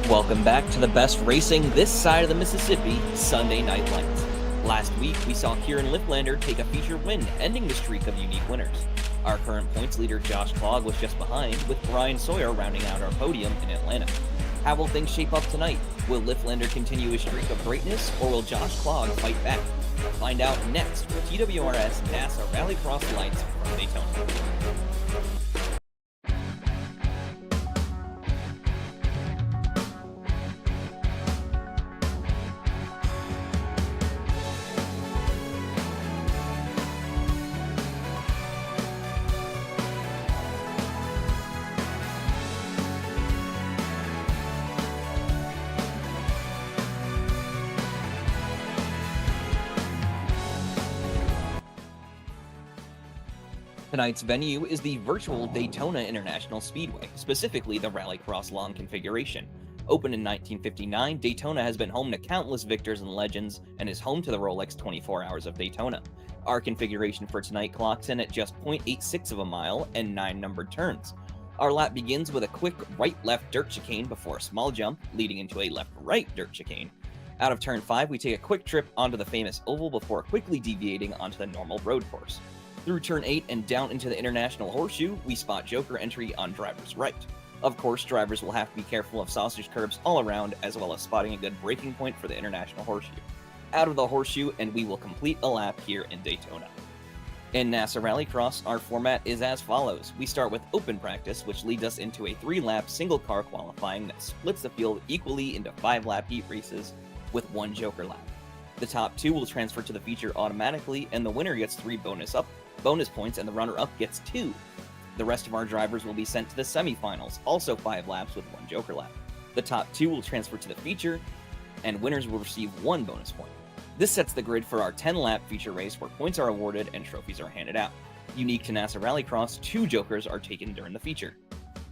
Welcome back to the best racing this side of the Mississippi, Sunday Night Lights. Last week, we saw Kieran Lifflander take a feature win, ending the streak of unique winners. Our current points leader, Josh Clogg, was just behind, with Bryan Sawyer rounding out our podium in Atlanta. How will things shape up tonight? Will Lifflander continue his streak of greatness, or will Josh Clogg fight back? Find out next with TWRS NASA Rallycross Lights from Daytona. Tonight's venue is the virtual Daytona International Speedway, specifically the Rallycross Lawn configuration. Opened in 1959, Daytona has been home to countless victors and legends, and is home to the Rolex 24 Hours of Daytona. Our configuration for tonight clocks in at just 0.86 of a mile and 9 numbered turns. Our lap begins with a quick right-left dirt chicane before a small jump, leading into a left-right dirt chicane. Out of turn 5, we take a quick trip onto the famous oval before quickly deviating onto the normal road course. Through turn 8 and down into the International Horseshoe, we spot Joker entry on driver's right. Of course, drivers will have to be careful of sausage curbs all around, as well as spotting a good braking point for the International Horseshoe. Out of the Horseshoe, and we will complete a lap here in Daytona. In NASA Rallycross, our format is as follows. We start with open practice, which leads us into a 3-lap single-car qualifying that splits the field equally into 5-lap heat races with 1 Joker lap. The top 2 will transfer to the feature automatically, and the winner gets 3 bonus points, and the runner-up gets 2. The rest of our drivers will be sent to the semifinals, also 5 laps with 1 Joker lap. The top 2 will transfer to the feature, and winners will receive 1 bonus point. This sets the grid for our 10-lap feature race, where points are awarded and trophies are handed out. Unique to NASA Rallycross, 2 Jokers are taken during the feature.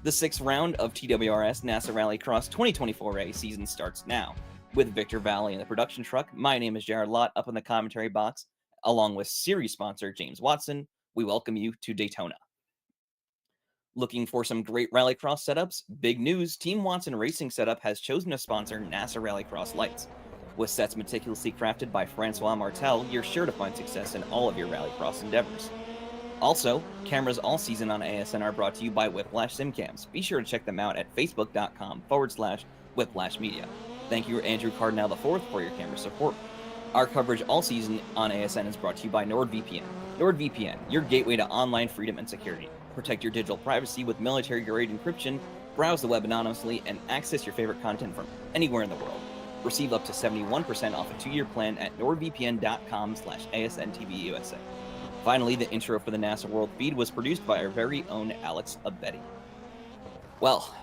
The 6th round of TWRS NASA Rallycross 2024A season starts now. With Victor Vallee in the production truck, my name is Jared Lott up in the commentary box. Along with series sponsor James Watson, we welcome you to Daytona. Looking for some great Rallycross setups? Big news, Team Watson Racing Setup has chosen to sponsor NASA Rallycross Lights. With sets meticulously crafted by Francois Martel, you're sure to find success in all of your Rallycross endeavors. Also, cameras all season on ASN are brought to you by Whiplash SimCams. Be sure to check them out at facebook.com/WhiplashMedia. Thank you, Andrew Cardinal IV, for your camera support. Our coverage all season on ASN is brought to you by NordVPN. NordVPN, your gateway to online freedom and security. Protect your digital privacy with military-grade encryption, browse the web anonymously, and access your favorite content from anywhere in the world. Receive up to 71% off a 2-year plan at nordvpn.com/ASNTVUSA. Finally, the intro for the NASA World feed was produced by our very own Alex Abedi. Well,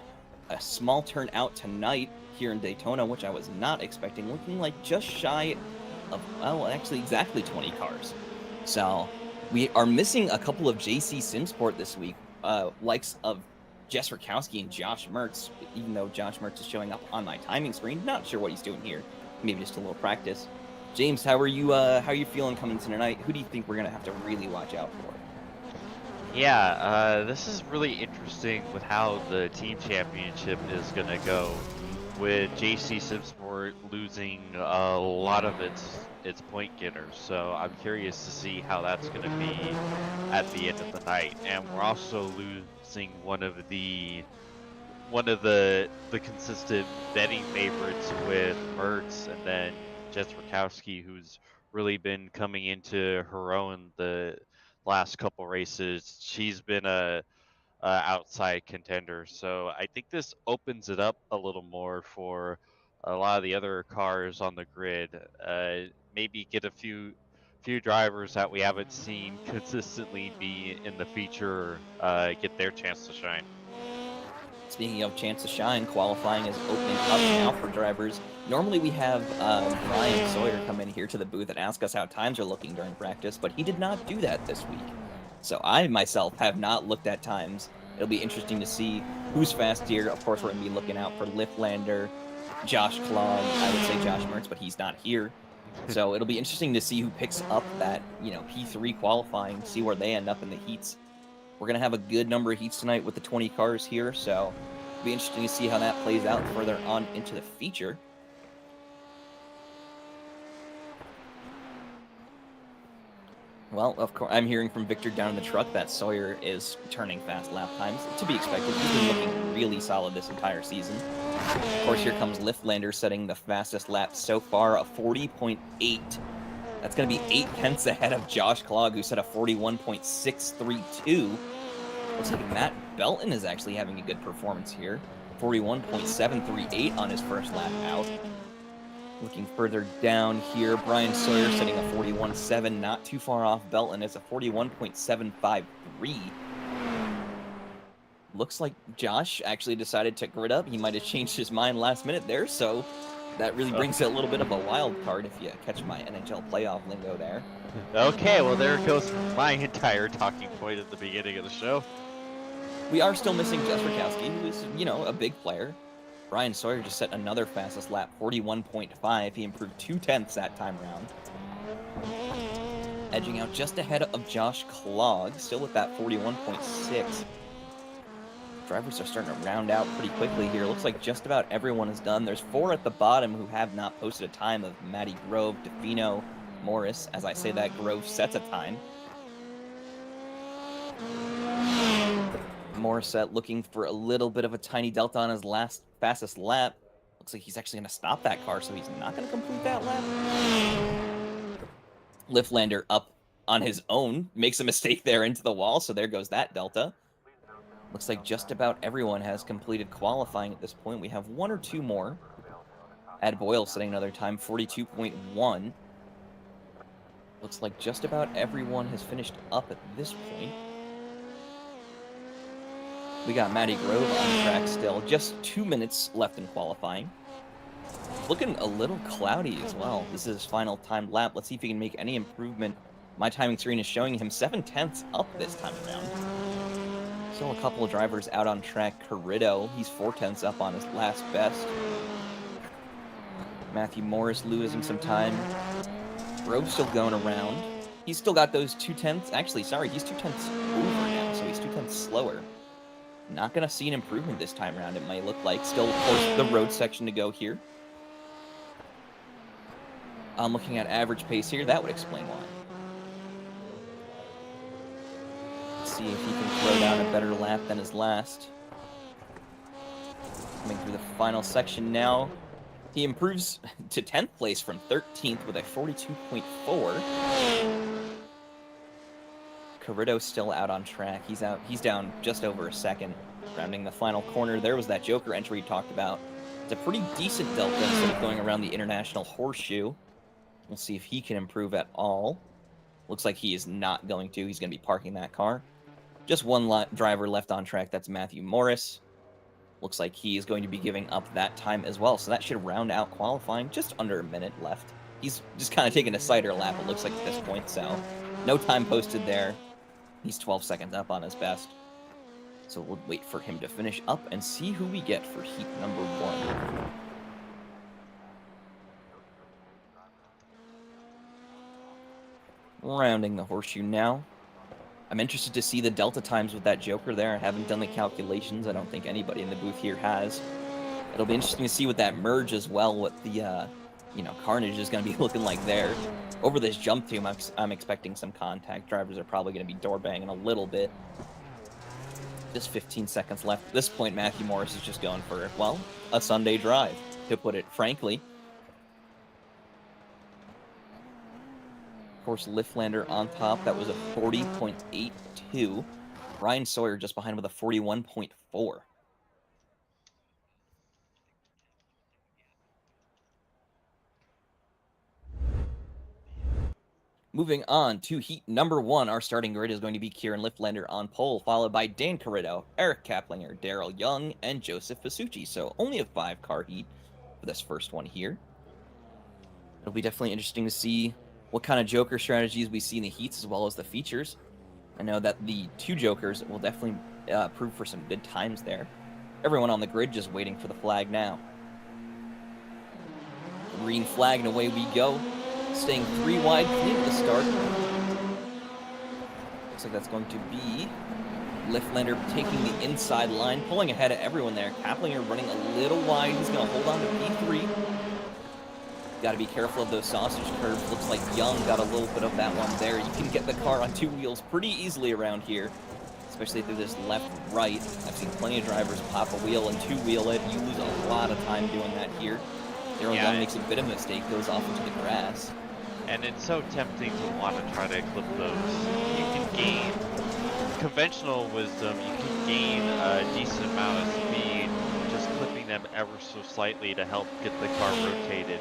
a small turnout tonight here in Daytona, which I was not expecting, looking like just shy of, well, actually exactly 20 cars. So we are missing a couple of JC Simsport this week, likes of Jess Rakowski and Josh Mertz, even though Josh Mertz is showing up on my timing screen. Not sure what he's doing here. Maybe just a little practice. James, how are you feeling coming into tonight? Who do you think we're going to have to really watch out for? Yeah, this is really interesting with how the team championship is going to go, with JC Simsport losing a lot of its point getters. So I'm curious to see how that's going to be at the end of the night. And we're also losing one of the consistent betting favorites with Mertz, and then Jess Rakowski, who's really been coming into her own the last couple races. She's been a outside contender, so I think this opens it up a little more for a lot of the other cars on the grid. Maybe get a few drivers that we haven't seen consistently be in the feature, get their chance to shine. Speaking of chance to shine, qualifying is opening up now for drivers. Normally we have Bryan Sawyer come in here to the booth and ask us how times are looking during practice, but he did not do that this week. So I myself have not looked at times. It'll be interesting to see who's fast here. Of course, we're going to be looking out for Lifflander, Josh Clogg, I would say Josh Mertz, but he's not here. So it'll be interesting to see who picks up that, P3 qualifying, see where they end up in the heats. We're going to have a good number of heats tonight with the 20 cars here, so Be interesting to see how that plays out further on into the feature. Well, of course, I'm hearing from Victor down in the truck that Sawyer is turning fast lap times. To be expected. He's been looking really solid this entire season. Of course, here comes Liftlander setting the fastest lap so far, a 40.8. That's going to be 8 tenths ahead of Josh Klog, who set a 41.632. Looks like Matt Belton is actually having a good performance here. 41.738 on his first lap out. Looking further down here, Bryan Sawyer setting a 41.7, not too far off Belton. It's a 41.753. Looks like Josh actually decided to grid up. He might have changed his mind last minute there, so that really brings it a little bit of a wild card if you catch my NHL playoff lingo there. Okay, well there goes my entire talking point at the beginning of the show. We are still missing Jess Rakowski, who is, you know, a big player. Bryan Sawyer just set another fastest lap, 41.5. He improved 2 tenths that time around. Edging out just ahead of Josh Klog, still with that 41.6. Drivers are starting to round out pretty quickly here. Looks like just about everyone is done. There's 4 at the bottom who have not posted a time of Matty Grove, DeFino, Morris. As I say that, Grove sets a time. Morissette looking for a little bit of a tiny delta on his last fastest lap. Looks like he's actually going to stop that car, so he's not going to complete that lap. Liftlander up on his own, makes a mistake there into the wall, so there goes that delta. Looks like just about everyone has completed qualifying at this point. We have 1 or 2 more. Ed Boyle setting another time, 42.1. Looks like just about everyone has finished up at this point. We got Matty Grove on track still. Just 2 minutes left in qualifying. Looking a little cloudy as well. This is his final timed lap. Let's see if he can make any improvement. My timing screen is showing him 7 tenths up this time around. Still a couple of drivers out on track. Carrito, he's 4 tenths up on his last best. Matthew Morris losing some time. Grove still going around. He's still got those 2 tenths. Actually, sorry, he's 2 tenths over now, so he's 2 tenths slower. Not going to see an improvement this time around, it might look like. Still, of course, the road section to go here. I'm looking at average pace here. That would explain why. Let's see if he can throw down a better lap than his last. Coming through the final section now. He improves to 10th place from 13th with a 42.4. Carrito's still out on track. He's down just over a second. Rounding the final corner, there was that Joker entry we talked about. It's a pretty decent delta instead of going around the International Horseshoe. We'll see if he can improve at all. Looks like he is not going to. He's going to be parking that car. Just one driver left on track. That's Matthew Morris. Looks like he is going to be giving up that time as well. So that should round out qualifying. Just under a minute left. He's just kind of taking a cider lap, it looks like, at this point. So no time posted there. He's 12 seconds up on his best. So we'll wait for him to finish up and see who we get for heat number 1. Rounding the horseshoe now. I'm interested to see the delta times with that Joker there. I haven't done the calculations. I don't think anybody in the booth here has. It'll be interesting to see with that merge as well, what the carnage is going to be looking like there. Over this jump tube, I'm expecting some contact. Drivers are probably going to be door banging a little bit. Just 15 seconds left. At this point, Matthew Morris is just going for, well, a Sunday drive, to put it frankly. Of course, Liftlander on top. That was a 40.82. Bryan Sawyer just behind with a 41.4. Moving on to heat number 1, our starting grid is going to be Kieran Liftlander on pole, followed by Dan Carrito, Eric Kaplinger, Daryl Young, and Joseph Fasucci. So only a 5-car heat for this first one here. It'll be definitely interesting to see what kind of Joker strategies we see in the heats as well as the features. I know that the 2 Jokers will definitely prove for some good times there. Everyone on the grid just waiting for the flag now. Green flag and away we go. Staying 3 wide, clean at the start. Looks like that's going to be Liftlander taking the inside line, pulling ahead of everyone there. Kaplinger running a little wide. He's going to hold on to P3. Got to be careful of those sausage curves. Looks like Young got a little bit of that one there. You can get the car on two wheels pretty easily around here, especially through this left-right. I've seen plenty of drivers pop a wheel and two-wheel it. You lose a lot of time doing that here. Daryl Young makes a bit of a mistake, goes off into the grass. And it's so tempting to want to try to clip those. You can gain conventional wisdom, you can gain a decent amount of speed just clipping them ever so slightly to help get the car rotated.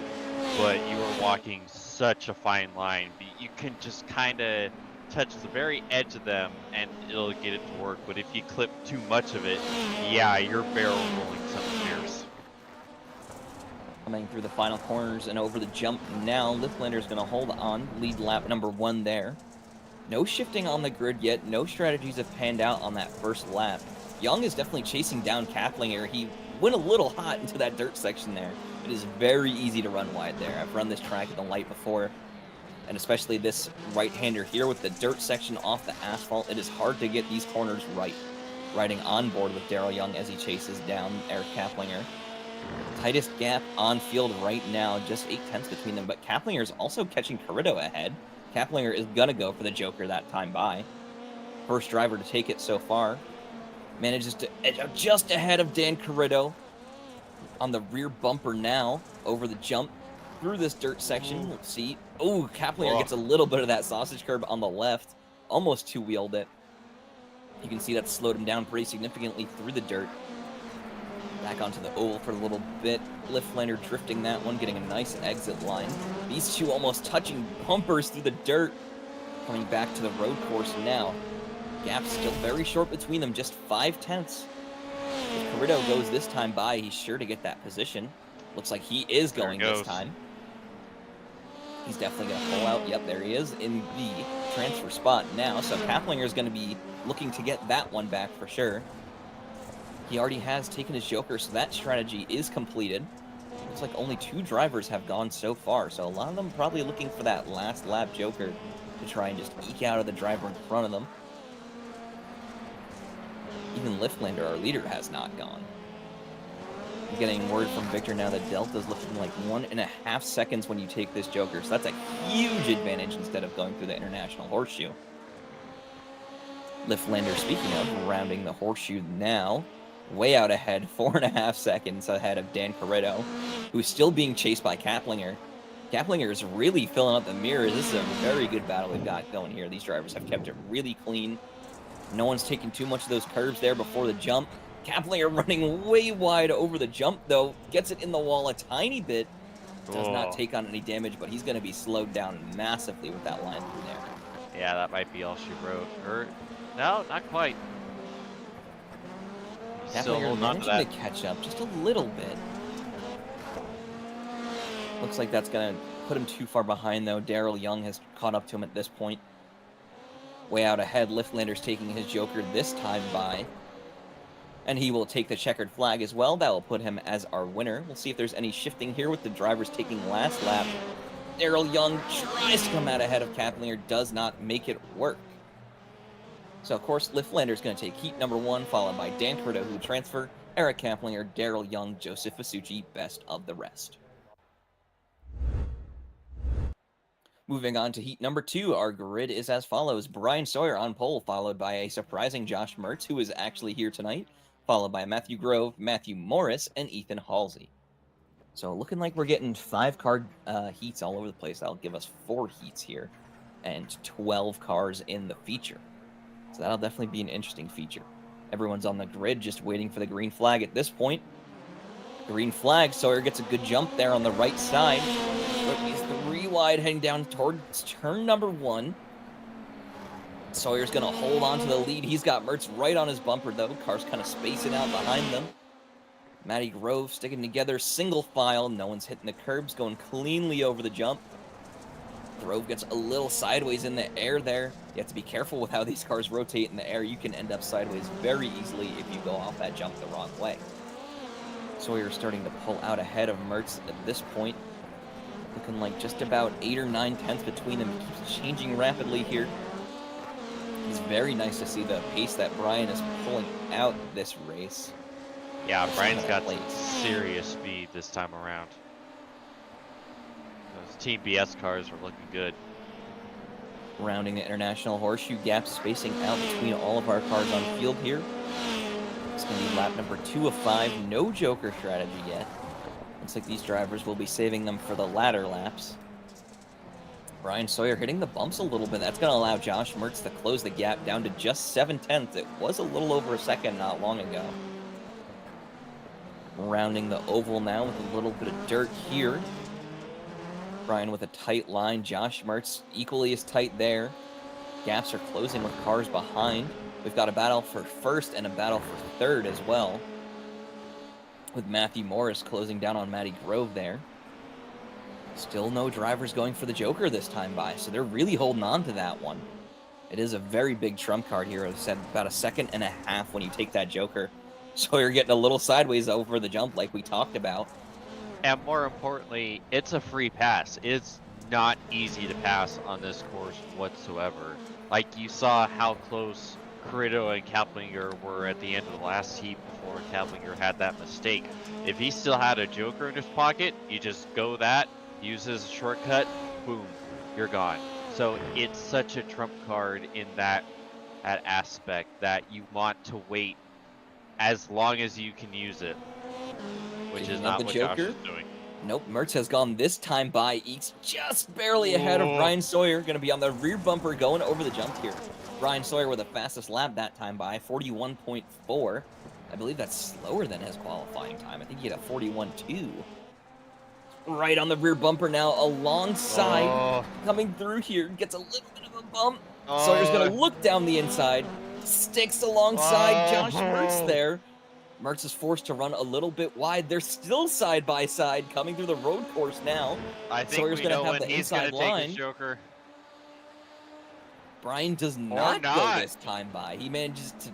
But you are walking such a fine line. You can just kind of touch the very edge of them and it'll get it to work. But if you clip too much of it, yeah, you're barrel rolling some gears. Coming through the final corners and over the jump now, Liftlander's going to hold on, lead lap number 1 there. No shifting on the grid yet, no strategies have panned out on that first lap. Young is definitely chasing down Kaplinger. He went a little hot into that dirt section there. It is very easy to run wide there. I've run this track at the light before, and especially this right-hander here with the dirt section off the asphalt, it is hard to get these corners right. Riding on board with Daryl Young as he chases down Eric Kaplinger. Tightest gap on field right now, just 0.8 between them, but Kaplinger is also catching Corrido ahead. Kaplinger is going to go for the Joker that time by. First driver to take it so far. Manages to edge out just ahead of Dan Corrido. On the rear bumper now, over the jump, through this dirt section. Let's see. Oh, Kaplinger gets a little bit of that sausage curb on the left. Almost two-wheeled it. You can see that slowed him down pretty significantly through the dirt. Back onto the oval for a little bit. Liftlander drifting that one, getting a nice exit line. These two almost touching bumpers through the dirt. Coming back to the road course now. Gap still very short between them, just 0.5. If Corrido goes this time by, he's sure to get that position. Looks like he is going this time. He's definitely going to pull out. Yep, there he is in the transfer spot now. So Kaplinger is going to be looking to get that one back for sure. He already has taken his Joker, so that strategy is completed. Looks like only 2 drivers have gone so far, so a lot of them probably looking for that last lap Joker to try and just eke out of the driver in front of them. Even Liftlander, our leader, has not gone. I'm getting word from Victor now that Delta's looking like 1.5 seconds when you take this Joker, so that's a huge advantage instead of going through the International Horseshoe. Liftlander, speaking of, rounding the Horseshoe now. Way out ahead, 4.5 seconds ahead of Dan Corrido, who's still being chased by Kaplinger. Kaplinger is really filling up the mirrors. This is a very good battle we've got going here. These drivers have kept it really clean. No one's taking too much of those curves there before the jump. Kaplinger running way wide over the jump, though. Gets it in the wall a tiny bit. Does not take on any damage, but he's going to be slowed down massively with that line through there. Yeah, that might be all she wrote. Or, no, not quite. Still holding on to that. To catch up just a little bit. Looks like that's going to put him too far behind, though. Daryl Young has caught up to him at this point. Way out ahead, Liftlander's taking his Joker this time by. And he will take the checkered flag as well. That will put him as our winner. We'll see if there's any shifting here with the drivers taking last lap. Daryl Young tries to come out ahead of Kaplinger, does not make it work. So, of course, Liftlander's going to take heat number 1, followed by Dan Corrido, who will transfer, Eric Kaplinger, Daryl Young, Joseph Fasucci, best of the rest. Moving on to heat number 2, our grid is as follows. Bryan Sawyer on pole, followed by a surprising Josh Mertz, who is actually here tonight, followed by Matthew Grove, Matthew Morris, and Ethan Halsey. So looking like we're getting 5-car heats all over the place. That'll give us 4 heats here and 12 cars in the feature. So that'll definitely be an interesting feature. Everyone's on the grid just waiting for the green flag at this point. Green flag, Sawyer gets a good jump there on the right side. But he's 3 wide heading down towards turn number 1. Sawyer's going to hold on to the lead. He's got Mertz right on his bumper, though. Car's kind of spacing out behind them. Matty Grove sticking together, single file. No one's hitting the curbs, going cleanly over the jump. Grove gets a little sideways in the air there. You have to be careful with how these cars rotate in the air. You can end up sideways very easily if you go off that jump the wrong way. Sawyer starting to pull out ahead of Mertz at this point. Looking like just about 8 or 9 tenths between them. He keeps changing rapidly here. He's very nice to see the pace that Bryan is pulling out this race. Yeah, That's Bryan's another got some place. serious speed this time around. Those Team BS cars are looking good. Rounding the International Horseshoe Gap, spacing out between all of our cars on field here. It's going to be lap number 2 of 5. No Joker strategy yet. Looks like these drivers will be saving them for the latter laps. Bryan Sawyer hitting the bumps a little bit. That's going to allow Josh Mertz to close the gap down to just 7/10. It was a little over a second not long ago. Rounding the oval now with a little bit of dirt here. Bryan with a tight line. Josh Mertz equally as tight there. Gaps are closing with cars behind. We've got a battle for first and a battle for third as well, with Matthew Morris closing down on Matty Grove there. Still no drivers going for the Joker this time by, so they're really holding on to that one. It is a very big trump card here. As I said, about a second and a half when you take that Joker. So you're getting a little sideways over the jump like we talked about. And more importantly, it's a free pass. It's not easy to pass on this course whatsoever. Like, you saw how close Corrido and Kaplinger were at the end of the last heat before Kaplinger had that mistake. If he still had a Joker in his pocket, you just go that, use as a shortcut, boom, you're gone. So it's such a trump card in that aspect that you want to wait as long as you can use it, which is not what Josh is doing. Nope, Mertz has gone this time by. Eeks just barely ahead of Bryan Sawyer. Going to be on the rear bumper going over the jump here. Bryan Sawyer with the fastest lap that time by, 41.4. I believe that's slower than his qualifying time. I think he had a 41.2. Right on the rear bumper now, alongside, coming through here, gets a little bit of a bump. Sawyer's going to look down the inside, sticks alongside Josh Mertz there. Mertz is forced to run a little bit wide. They're still side by side, coming through the road course now. I think Sawyer's we going know to have when the he's going inside to take line. his Joker. Bryan does not go this time by. He manages to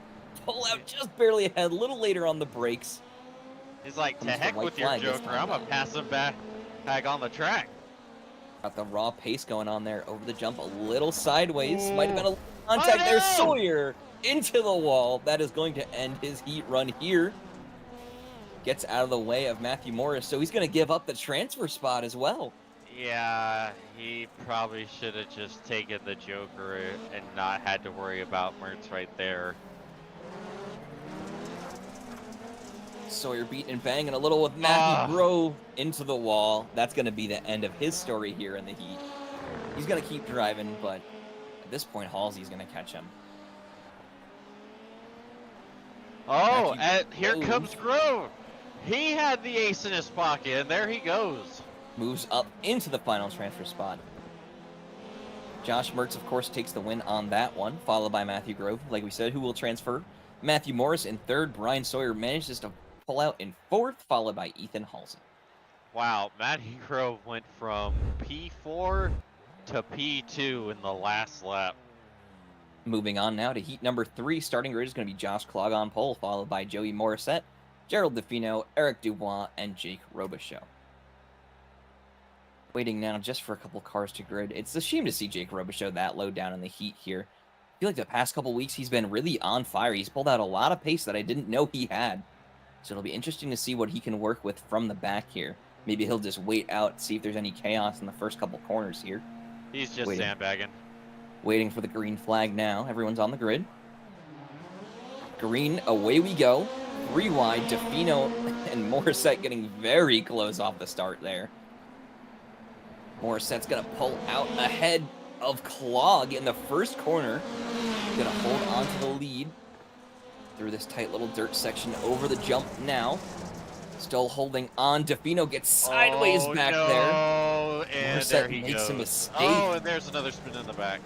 pull out just barely ahead, a little later on the brakes. He's like, to heck with your Joker, I'm going to pass him back on the track. Got the raw pace going on there over the jump, a little sideways. Might have been a contact there. Sawyer into the wall. That is going to end his heat run here. Gets out of the way of Matthew Morris, so he's going to give up the transfer spot as well. Yeah, he probably should have just taken the Joker and not had to worry about Mertz right there. Sawyer beating and banging a little with Matthew Grove into the wall. That's going to be the end of his story here in the heat. He's going to keep driving, but at this point, Halsey's going to catch him. Oh, and here comes Grove. He had the ace in his pocket, and there he goes. Moves up into the final transfer spot. Josh Mertz, of course, takes the win on that one, followed by Matthew Grove, like we said, who will transfer. Matthew Morris in third. Bryan Sawyer manages to pull out in fourth, followed by Ethan Halsey. Wow, Matthew Grove went from P4 to P2 in the last lap. Moving on now to heat number 3. Starting grid is going to be Josh Clogg on pole, followed by Joey Morissette, Gerald DeFino, Eric Dubois, and Jake Robichaux. Waiting now just for a couple cars to grid. It's a shame to see Jake Robichaux that low down in the heat here. I feel like the past couple weeks he's been really on fire. He's pulled out a lot of pace that I didn't know he had. So it'll be interesting to see what he can work with from the back here. Maybe he'll just wait out, see if there's any chaos in the first couple corners here. He's just sandbagging. Waiting for the green flag now. Everyone's on the grid. Green, away we go. 3 wide. DeFino and Morissette getting very close off the start there. Morissette's going to pull out ahead of Clogg in the first corner. Going to hold on to the lead through this tight little dirt section over the jump now. Still holding on. DeFino gets sideways back there. And Morissette there he makes goes. a mistake. Oh, and there's another spin in the back.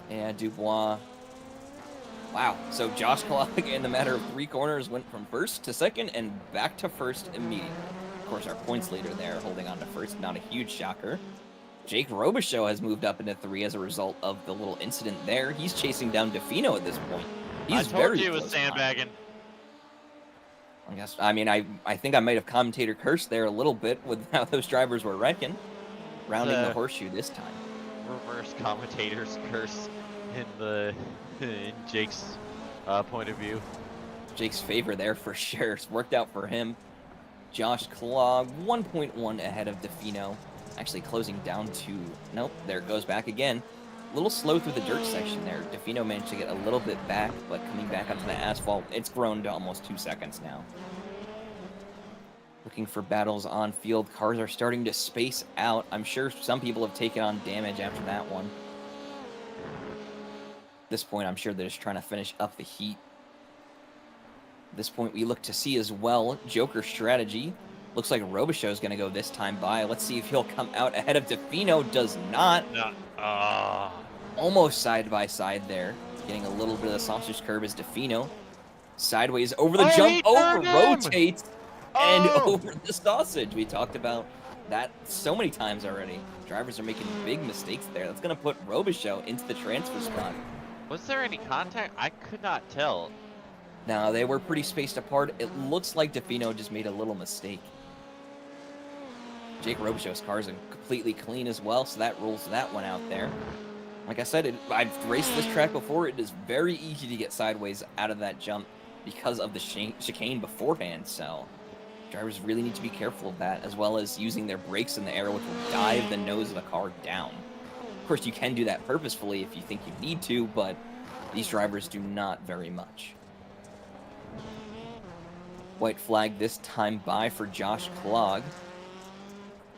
And Dubois. Wow. So Josh Clogg, in the matter of 3 corners, went from first to second and back to first immediately. Of course, our points leader there holding on to first. Not a huge shocker. Jake Robichaux has moved up into 3 as a result of the little incident there. He's chasing down DeFino at this point. He's I told you it was sandbagging. I think I might have commentator cursed there a little bit with how those drivers were wrecking. Rounding the horseshoe this time. reverse commentator's curse in Jake's point of view. Jake's favor there for sure. It's worked out for him. Josh Klog, 1.1 ahead of DeFino. Actually closing down to... Nope, there it goes back again. A little slow through the dirt section there. DeFino managed to get a little bit back, but coming back onto the asphalt, it's grown to almost 2 seconds now. Looking for battles on field. Cars are starting to space out. I'm sure some people have taken on damage after that one. At this point, I'm sure they're just trying to finish up the heat. At this point, we look to see as well Joker strategy. Looks like Robichaux is going to go this time by. Let's see if he'll come out ahead of DeFino. Does not. Almost side by side there. Getting a little bit of the sausage curve as DeFino. Sideways over the jump. Over rotates. And over the sausage. We talked about that so many times already. Drivers are making big mistakes there. That's going to put Robichaux into the transfer spot. Was there any contact? I could not tell. No, they were pretty spaced apart. It looks like DeFino just made a little mistake. Jake Robichaux's cars are completely clean as well, so that rules that one out there. Like I said, I've raced this track before. It is very easy to get sideways out of that jump because of the chicane beforehand, so drivers really need to be careful of that, as well as using their brakes in the air, which will dive the nose of the car down. Of course, you can do that purposefully if you think you need to, but these drivers do not very much. White flag this time by for Josh Klog,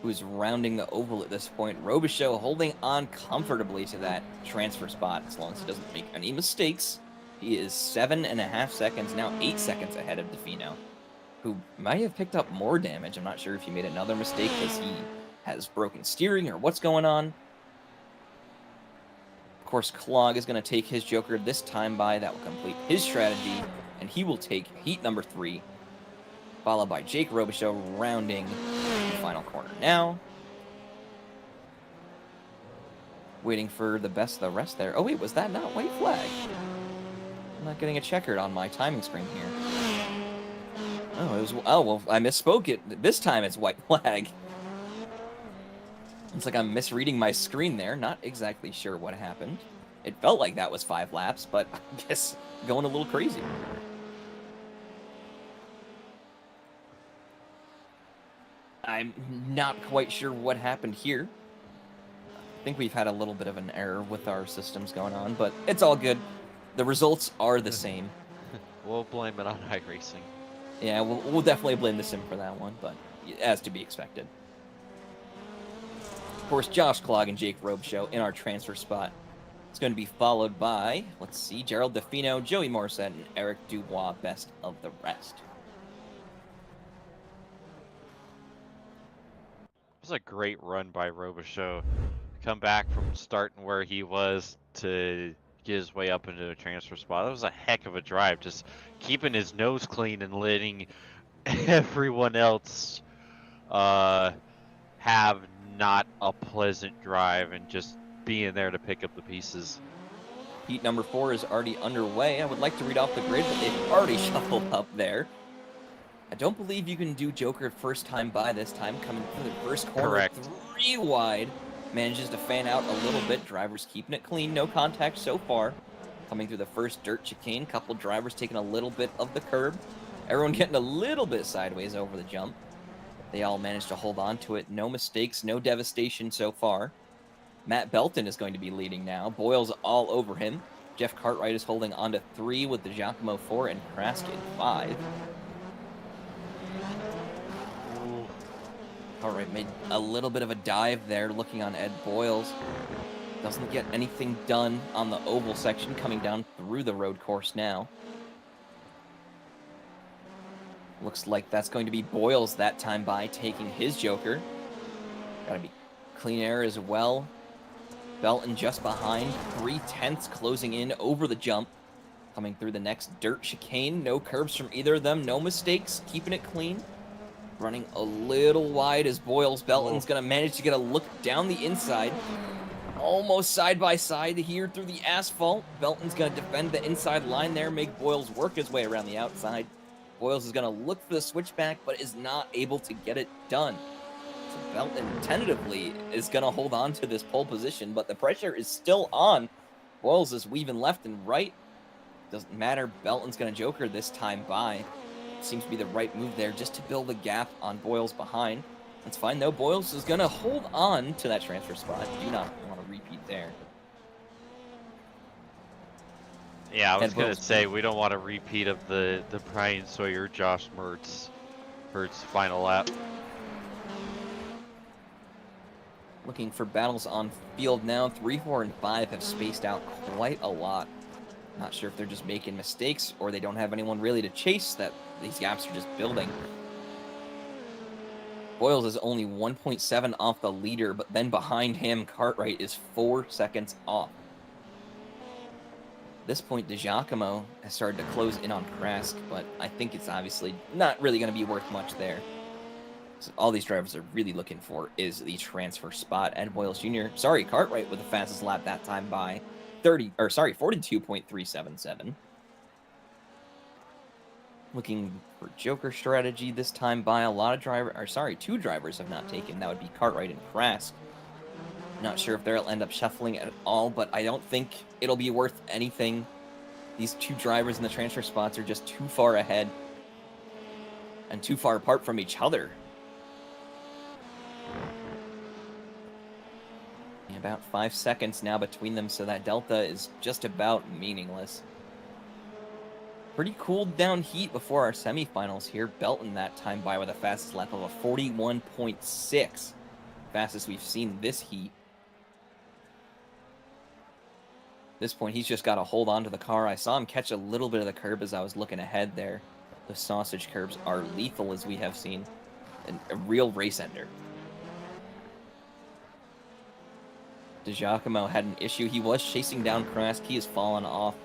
who's rounding the oval at this point. Robichaux holding on comfortably to that transfer spot as long as he doesn't make any mistakes. He is 7.5 seconds, now 8 seconds ahead of DeFino, who might have picked up more damage. I'm not sure if he made another mistake because he has broken steering or what's going on. Of course, Klog is going to take his Joker this time by. That will complete his strategy, and he will take heat number 3, followed by Jake Robichaux rounding the final corner now. Waiting for the best of the rest there. Oh wait, was that not white flag? I'm not getting a checkered on my timing screen here. Oh, it was. Oh well, I misspoke it. This time it's white flag. It's like I'm misreading my screen there. Not exactly sure what happened. It felt like that was 5 laps, but I guess going a little crazy. I'm not quite sure what happened here. I think we've had a little bit of an error with our systems going on, but it's all good. The results are the same. We'll blame it on iRacing. Yeah, we'll definitely blame the sim for that one, but as to be expected. Of course, Josh Klog and Jake Robichaux in our transfer spot. It's going to be followed by, let's see, Gerald DeFino, Joey Morissette, and Eric Dubois, best of the rest. It was a great run by Robichaux. Come back from starting where he was to get his way up into a transfer spot. That was a heck of a drive, just keeping his nose clean and letting everyone else have not a pleasant drive and just being there to pick up the pieces. Heat number 4 is already underway. I would like to read off the grid, but they've already shuffled up there. I don't believe you can do Joker first time by this time. Coming through the first corner, Correct. 3 wide. Manages to fan out a little bit. Drivers keeping it clean. No contact so far. Coming through the first dirt chicane. Couple drivers taking a little bit of the curb. Everyone getting a little bit sideways over the jump. They all managed to hold on to it. No mistakes, no devastation so far. Matt Belton is going to be leading now. Boyle's all over him. Jeff Cartwright is holding on to 3 with the Giacomo 4 and Krask in 5. Cartwright made a little bit of a dive there, looking on Ed Boyles. Doesn't get anything done on the oval section, coming down through the road course now. Looks like that's going to be Boyles that time by, taking his Joker. Gotta be clean air as well. Belton just behind, 3/10 closing in over the jump. Coming through the next dirt chicane, no curbs from either of them, no mistakes, keeping it clean. Running a little wide as Boyles. Belton's going to manage to get a look down the inside. Almost side by side here through the asphalt. Belton's going to defend the inside line there, make Boyles work his way around the outside. Boyles is going to look for the switchback, but is not able to get it done. Belton tentatively is going to hold on to this pole position, but the pressure is still on. Boyles is weaving left and right. Doesn't matter. Belton's going to joker this time by. Seems to be the right move there just to build a gap on Boyles behind. That's fine, though. Boyles is going to hold on to that transfer spot. Do not want to repeat there. Yeah, I was going to say, we don't want a repeat of the Bryan Sawyer, Josh Mertz final lap. Looking for battles on field now. 3, 4, and 5 have spaced out quite a lot. Not sure if they're just making mistakes or they don't have anyone really to chase, that these gaps are just building. Boyles is only 1.7 off the leader, but then behind him, Cartwright is 4 seconds off. At this point, DiGiacomo has started to close in on Krask, but I think it's obviously not really going to be worth much there. So all these drivers are really looking for is the transfer spot. Ed Boyles Jr., Cartwright with the fastest lap that time by 42.377. Looking for joker strategy this time by a lot of two drivers have not taken. That would be Cartwright and Krask. Not sure if they'll end up shuffling at all, but I don't think it'll be worth anything. These two drivers in the transfer spots are just too far ahead and too far apart from each other. About 5 seconds now between them, so that delta is just about meaningless. Pretty cooled down heat before our semifinals here. Belton that time by with a fastest lap of a 41.6. Fastest we've seen this heat. At this point, he's just got to hold on to the car. I saw him catch a little bit of the curb as I was looking ahead there. The sausage curbs are lethal, as we have seen. A real race ender. DiGiacomo had an issue. He was chasing down Krask. He has fallen off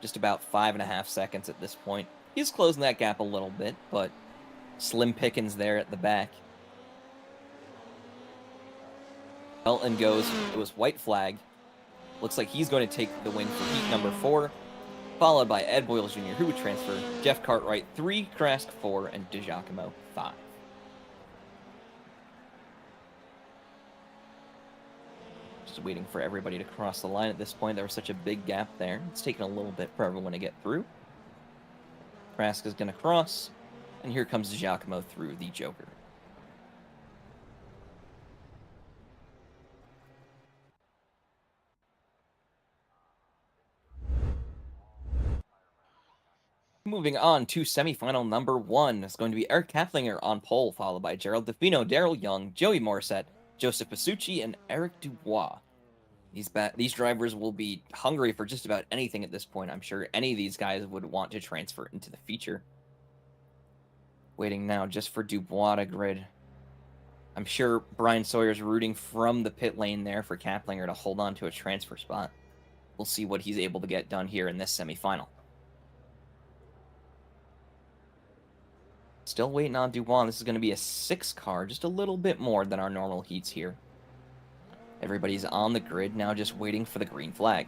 just about 5.5 seconds at this point. He's closing that gap a little bit, but slim pickings there at the back. Belton goes, it was white flag. Looks like he's going to take the win for heat number 4, followed by Ed Boyles Jr., who would transfer, Jeff Cartwright 3, Krask 4, and DiGiacomo 5. Just waiting for everybody to cross the line at this point. There was such a big gap there. It's taking a little bit for everyone to get through. Krask is going to cross, and here comes DiGiacomo through the joker. Moving on to semifinal number 1. It's going to be Eric Kaplinger on pole, followed by Gerald DeFino, Daryl Young, Joey Morissette, Joseph Pasucci, and Eric Dubois. These drivers will be hungry for just about anything at this point. I'm sure any of these guys would want to transfer into the feature. Waiting now just for Dubois to grid. I'm sure Bryan Sawyer's rooting from the pit lane there for Kaplinger to hold on to a transfer spot. We'll see what he's able to get done here in this semifinal. Still waiting on Dubois. This is going to be a 6 car, just a little bit more than our normal heats here. Everybody's on the grid now, just waiting for the green flag.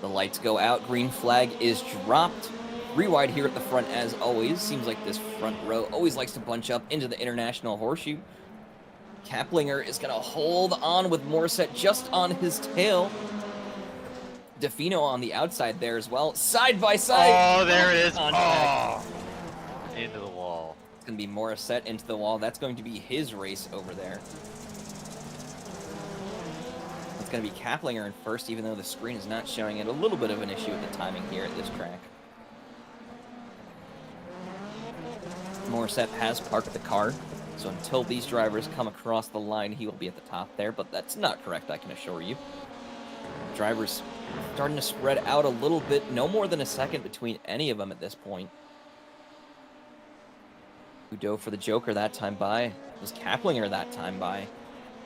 The lights go out. Green flag is dropped. Rewide here at the front as always. Seems like this front row always likes to bunch up into the International Horseshoe. Kaplinger is going to hold on with Morissette just on his tail. DeFino on the outside there as well. Side by side. Oh, there it is. Oh, into the wall. It's going to be Morissette into the wall. That's going to be his race over there. It's going to be Kaplinger in first, even though the screen is not showing it. A little bit of an issue with the timing here at this track. Morissette has parked the car, so until these drivers come across the line, he will be at the top there, but that's not correct, I can assure you. Drivers starting to spread out a little bit, no more than a second between any of them at this point. Who dove for the joker that time by? It was Kaplinger that time by.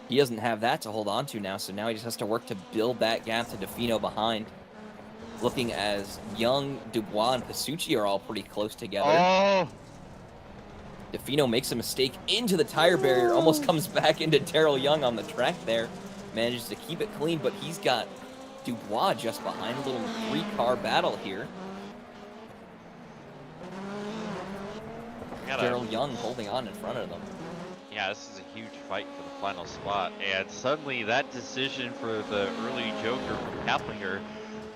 He doesn't have that to hold on to now, so now he just has to work to build that gap to DeFino behind. Looking as Young, Dubois, and Pasucci are all pretty close together. Oh! DeFino makes a mistake into the tire barrier, almost comes back into Daryl Young on the track there. Manages to keep it clean, but he's got Dubois just behind. A little 3-car battle here. Daryl Young holding on in front of them. Yeah, this is a huge fight for the final spot, and suddenly that decision for the early Joker from Kaplinger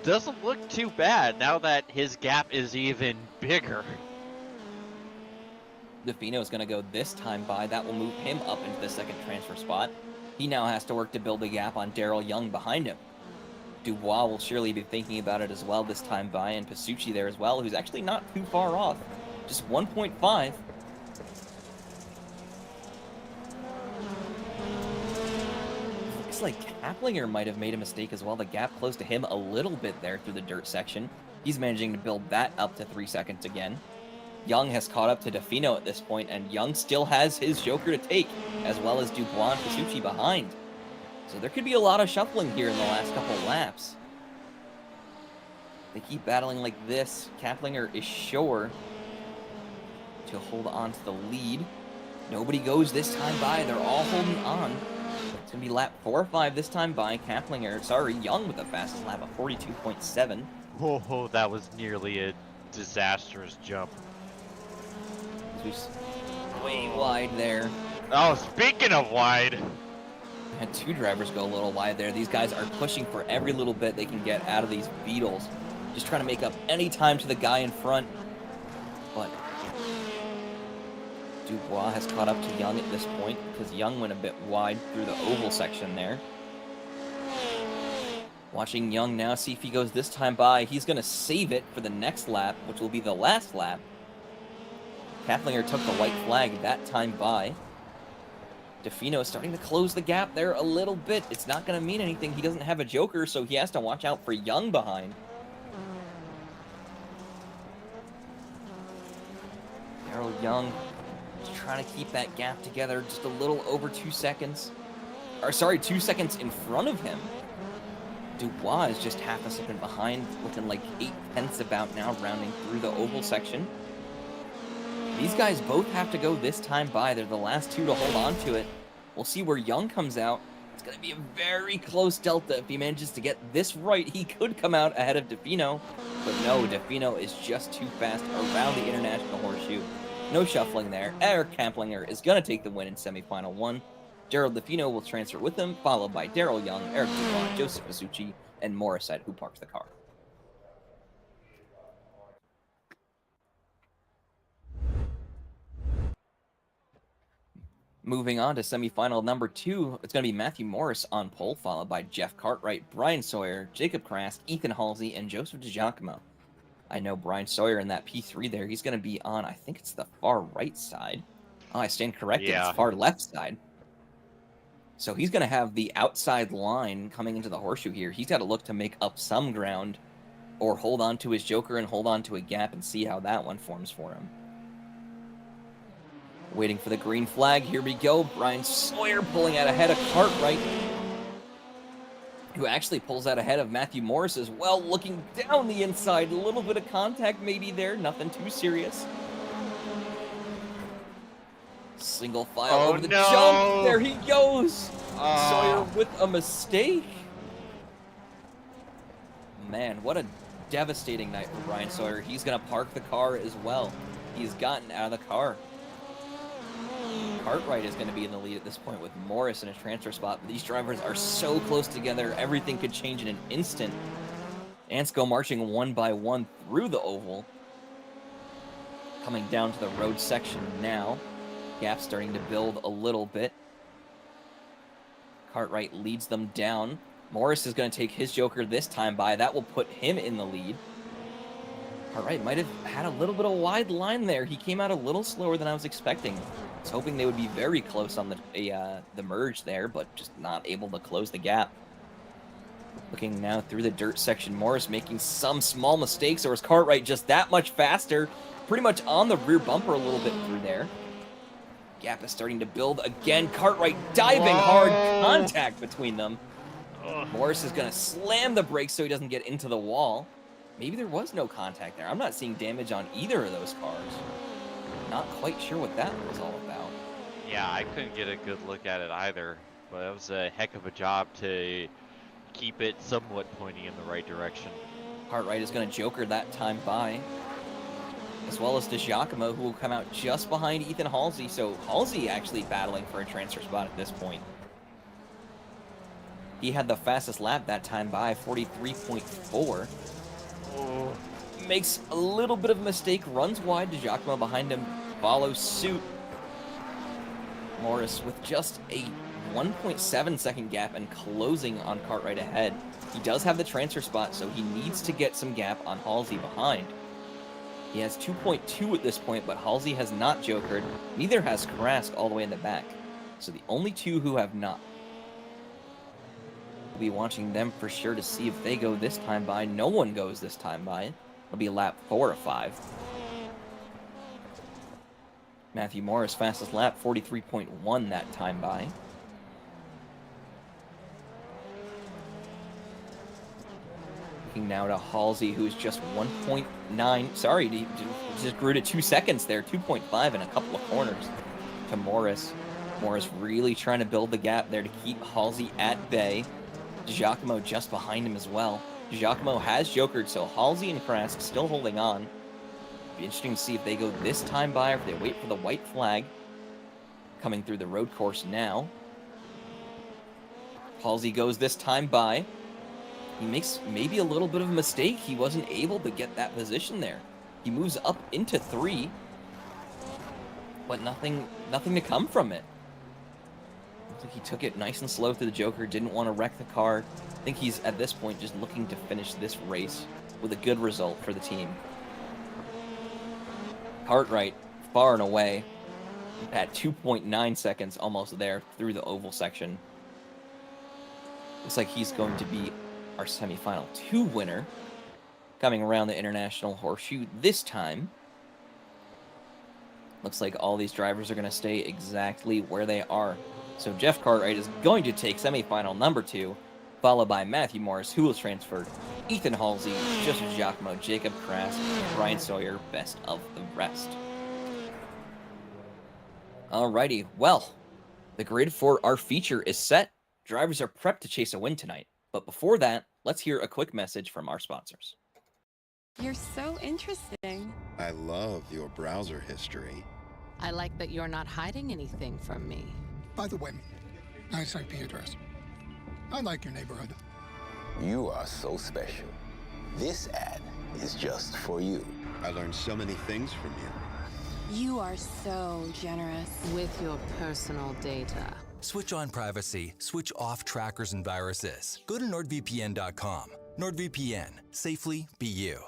doesn't look too bad now that his gap is even bigger. DeFino is going to go this time by. That will move him up into the second transfer spot. He now has to work to build a gap on Daryl Young behind him. Dubois will surely be thinking about it as well this time by, and Pasucci there as well, who's actually not too far off. Just 1.5. Looks like Kaplinger might have made a mistake as well. The gap closed to him a little bit there through the dirt section. He's managing to build that up to 3 seconds again. Young has caught up to DeFino at this point, and Young still has his Joker to take, as well as Dubois and Pasucci behind. So there could be a lot of shuffling here in the last couple of laps. They keep battling like this. Kaplinger is sure to hold on to the lead. Nobody goes this time by. They're all holding on. It's going to be lap 4 or 5 this time by. Young with the fastest lap of 42.7. Oh, that was nearly a disastrous jump. Way wide there. Oh, speaking of wide. Had 2 drivers go a little wide there. These guys are pushing for every little bit they can get out of these Beetles. Just trying to make up any time to the guy in front. But Dubois has caught up to Young at this point because Young went a bit wide through the oval section there. Watching Young now see if he goes this time by. He's going to save it for the next lap, which will be the last lap. Kaplinger took the white flag that time by. DeFino is starting to close the gap there a little bit. It's not going to mean anything. He doesn't have a Joker, so he has to watch out for Young behind. Daryl Young is trying to keep that gap together just a little over 2 seconds. 2 seconds in front of him. Dubois is just half a second behind, looking like 8/10 about now, rounding through the oval section. These guys both have to go this time by. They're the last 2 to hold on to it. We'll see where Young comes out. It's going to be a very close delta. If he manages to get this right, he could come out ahead of DeFino. But no, DeFino is just too fast around the International Horseshoe. No shuffling there. Eric Kaplinger is going to take the win in semifinal 1. Gerald DeFino will transfer with him, followed by Daryl Young, Eric Dubois, Joseph Pasucci, and Morissette, who parks the car. Moving on to semifinal number 2, it's going to be Matthew Morris on pole, followed by Jeff Cartwright, Bryan Sawyer, Jacob Krask, Ethan Halsey, and Joseph DiGiacomo. I know Bryan Sawyer in that P3 there. He's going to be on, I think it's the far right side. Oh, I stand corrected. Yeah. It's far left side. So he's going to have the outside line coming into the horseshoe here. He's got to look to make up some ground or hold on to his Joker and hold on to a gap and see how that one forms for him. Waiting for the green flag. Here we go. Bryan Sawyer pulling out ahead of Cartwright, who actually pulls out ahead of Matthew Morris as well, looking down the inside. A little bit of contact maybe there. Nothing too serious. Single file over the jump. There he goes. Sawyer with a mistake. Man, what a devastating night for Bryan Sawyer. He's going to park the car as well. He's gotten out of the car. Cartwright is going to be in the lead at this point with Morris in a transfer spot. But these drivers are so close together, everything could change in an instant. Ants go marching one by one through the oval. Coming down to the road section now. Gap starting to build a little bit. Cartwright leads them down. Morris is going to take his Joker this time by. That will put him in the lead. Cartwright might have had a little bit of wide line there. He came out a little slower than I was expecting. I was hoping they would be very close on the merge there, but just not able to close the gap. Looking now through the dirt section, Morris making some small mistakes, or is Cartwright just that much faster? Pretty much on the rear bumper a little bit through there. Gap is starting to build again. Cartwright diving hard. Contact between them. Morris is going to slam the brakes so he doesn't get into the wall. Maybe there was no contact there. I'm not seeing damage on either of those cars. Not quite sure what that was all about. Yeah, I couldn't get a good look at it either. But it was a heck of a job to keep it somewhat pointing in the right direction. Cartwright is going to Joker that time by. as well as DiGiacomo, who will come out just behind Ethan Halsey. So Halsey actually battling for a transfer spot at this point. He had the fastest lap that time by 43.4. Oh. Makes a little bit of a mistake, runs wide. DiGiacomo behind him follows suit. Morris with just a 1.7 second gap and closing on Cartwright ahead. He does have the transfer spot, so he needs to get some gap on Halsey behind. He has 2.2 at this point, but Halsey has not jokered. Neither has Krask all the way in the back. So the only two who have not. We'll be watching them for sure to see if they go this time by. No one goes this time by. It'll be lap 4 of 5. Matthew Morris, fastest lap, 43.1 that time by. Looking now to Halsey, who's just 1.9. Sorry, he just grew to 2 seconds there. 2.5 in a couple of corners to Morris. Morris really trying to build the gap there to keep Halsey at bay. Giacomo just behind him as well. Giacomo has jokered, so Halsey and Krask still holding on. Be interesting to see if they go this time by or if they wait for the white flag. Coming through the road course now. Halsey goes this time by. He makes maybe a little bit of a mistake. He wasn't able to get that position there. He moves up into 3, but nothing to come from it. Looks like he took it nice and slow through the Joker, didn't want to wreck the car. I think he's, at this point, just looking to finish this race with a good result for the team. Cartwright, far and away, at 2.9 seconds, almost there, through the oval section. Looks like he's going to be our semifinal 2 winner, coming around the International Horseshoe this time. Looks like all these drivers are going to stay exactly where they are. So Jeff Cartwright is going to take semifinal number 2, followed by Matthew Morris, who was transferred, Ethan Halsey, Joseph Giacomo, Jacob Krask, Bryan Sawyer, best of the rest. Alrighty, well, the grid for our feature is set. Drivers are prepped to chase a win tonight. But before that, let's hear a quick message from our sponsors. You're so interesting. I love your browser history. I like that you're not hiding anything from me. By the way, nice IP address. I like your neighborhood. You are so special. This ad is just for you. I learned so many things from you. You are so generous. With your personal data. Switch on privacy, switch off trackers and viruses. Go to nordvpn.com. NordVPN. Safely be you.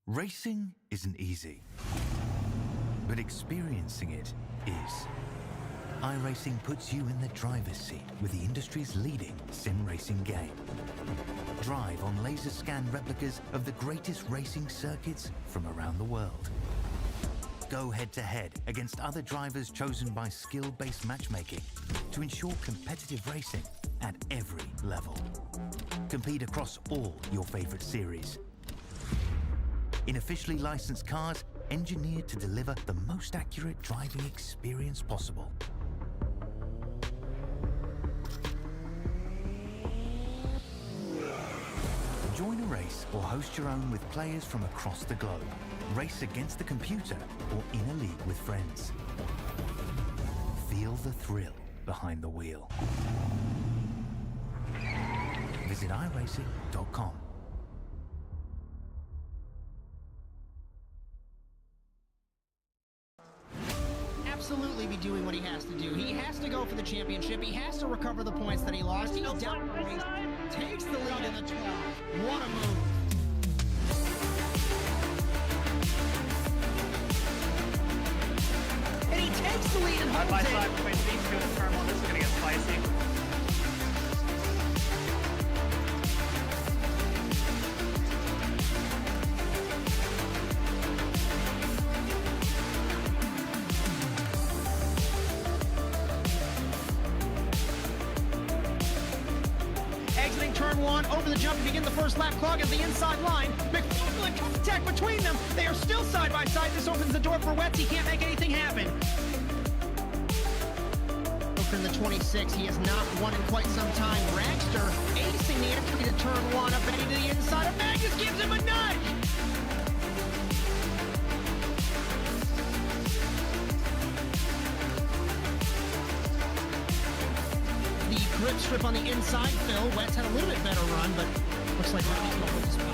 Racing isn't easy, but experiencing it is. iRacing puts you in the driver's seat with the industry's leading sim racing game. Drive on laser scan replicas of the greatest racing circuits from around the world. Go head-to-head against other drivers chosen by skill-based matchmaking to ensure competitive racing at every level. Compete across all your favorite series. In officially licensed cars engineered to deliver the most accurate driving experience possible. Join a race or host your own with players from across the globe. Race against the computer or in a league with friends. Feel the thrill behind the wheel. Visit iRacing.com. Absolutely be doing what he has to do. He has to go for the championship. He has to recover the points that he lost. He's down the race, takes the lead in the 12. What a move. And he takes the lead and holds by it. side between these two in turn one. This is going to get spicy. Exiting turn one, over the jump to begin the first lap, clog at the inside line. McFarland contact between them. They are still side by side. This opens the door for Wetz. He can't make anything happen. Over in the 26, he has not won in quite some time. Ragster acing the entry to turn one, up Betty to the inside of Magnus, gives him a nudge. The grip strip on the inside, Phil. Wetz had a little bit better run, but looks like Rocky's going to hold the spot.